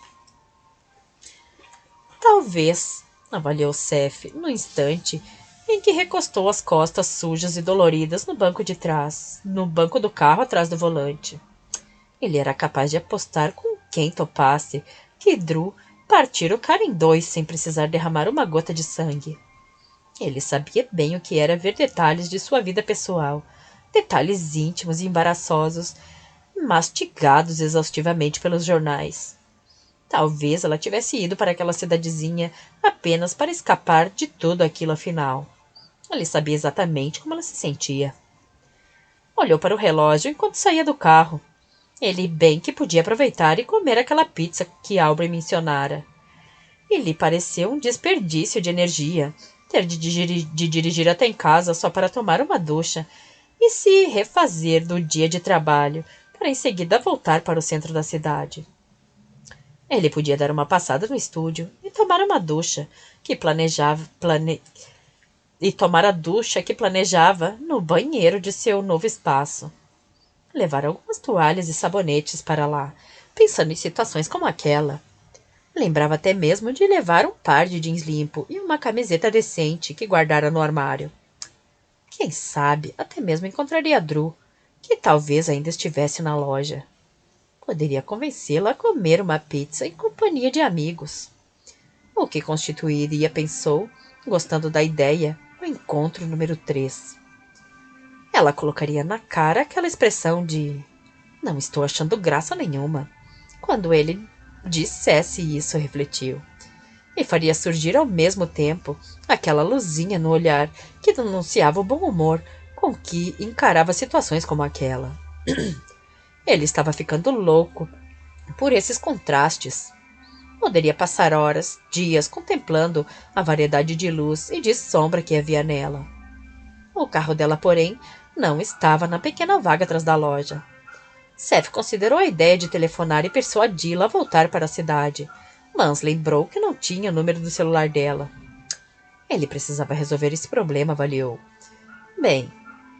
Speaker 1: Talvez, avaliou Seth no instante em que recostou as costas sujas e doloridas no banco de trás, no banco do carro atrás do volante. Ele era capaz de apostar com quem topasse que Drew partira o cara em dois sem precisar derramar uma gota de sangue. Ele sabia bem o que era ver detalhes de sua vida pessoal, detalhes íntimos e embaraçosos, mastigados exaustivamente pelos jornais. Talvez ela tivesse ido para aquela cidadezinha apenas para escapar de tudo aquilo afinal. Ele sabia exatamente como ela se sentia. Olhou para o relógio enquanto saía do carro. Ele bem que podia aproveitar e comer aquela pizza que Aubrey mencionara. E lhe pareceu um desperdício de energia ter de dirigir até em casa só para tomar uma ducha e se refazer do dia de trabalho, para em seguida voltar para o centro da cidade. Ele podia dar uma passada no estúdio e tomar uma ducha que tomar a ducha que planejava no banheiro de seu novo espaço. Levar algumas toalhas e sabonetes para lá, pensando em situações como aquela. Lembrava até mesmo de levar um par de jeans limpo e uma camiseta decente que guardara no armário. Quem sabe até mesmo encontraria Drew, que talvez ainda estivesse na loja. Poderia convencê-la a comer uma pizza em companhia de amigos. O que constituiria, pensou, gostando da ideia, o encontro número 3. Ela colocaria na cara aquela expressão de não estou achando graça nenhuma. Quando ele dissesse isso, refletiu. E faria surgir ao mesmo tempo aquela luzinha no olhar que denunciava o bom humor com que encarava situações como aquela. Ele estava ficando louco por esses contrastes. Poderia passar horas, dias, contemplando a variedade de luz e de sombra que havia nela. O carro dela, porém, não estava na pequena vaga atrás da loja. Seth considerou a ideia de telefonar e persuadi-la a voltar para a cidade, mas lembrou que não tinha o número do celular dela. Ele precisava resolver esse problema, avaliou. Bem,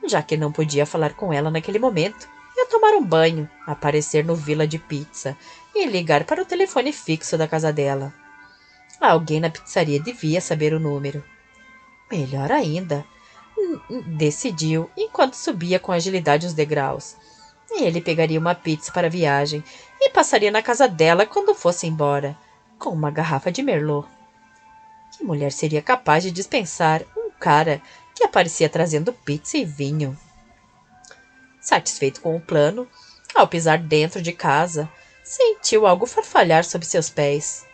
Speaker 1: já que não podia falar com ela naquele momento, ia tomar um banho, aparecer no Vila de Pizza e ligar para o telefone fixo da casa dela. Alguém na pizzaria devia saber o número. Melhor ainda, decidiu enquanto subia com agilidade os degraus. Ele pegaria uma pizza para a viagem e passaria na casa dela quando fosse embora, com uma garrafa de Merlot. Que mulher seria capaz de dispensar um cara que aparecia trazendo pizza e vinho? Satisfeito com o plano, ao pisar dentro de casa, sentiu algo farfalhar sob seus pés.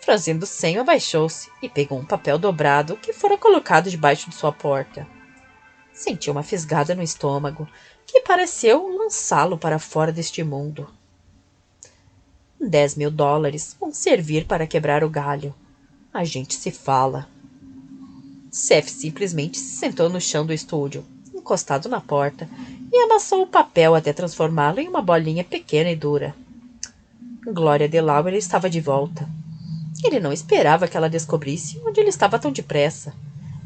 Speaker 1: Franzindo o senho, abaixou-se e pegou um papel dobrado que fora colocado debaixo de sua porta. Sentiu uma fisgada no estômago, que pareceu lançá-lo para fora deste mundo. $10.000 vão servir para quebrar o galho. A gente se fala. Seth simplesmente se sentou no chão do estúdio, encostado na porta, e amassou o papel até transformá-lo em uma bolinha pequena e dura. Gloria DeLauer estava de volta. Ele não esperava que ela descobrisse onde ele estava tão depressa.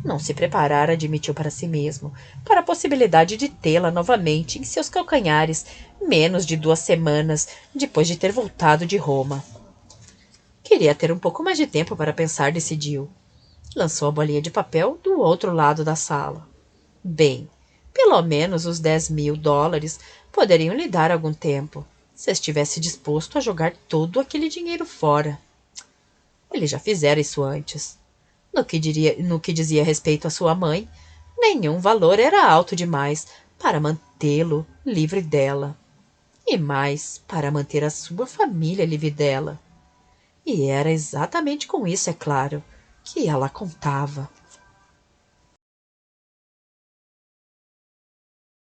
Speaker 1: Não se preparara, admitiu para si mesmo, para a possibilidade de tê-la novamente em seus calcanhares menos de 2 semanas depois de ter voltado de Roma. Queria ter um pouco mais de tempo para pensar, decidiu. Lançou a bolinha de papel do outro lado da sala. Bem, pelo menos os US$ 10.000 poderiam lhe dar algum tempo, se estivesse disposto a jogar todo aquele dinheiro fora. Ele já fizera isso antes. No que dizia respeito à sua mãe, nenhum valor era alto demais para mantê-lo livre dela. E mais, para manter a sua família livre dela. E era exatamente com isso, é claro, que ela contava.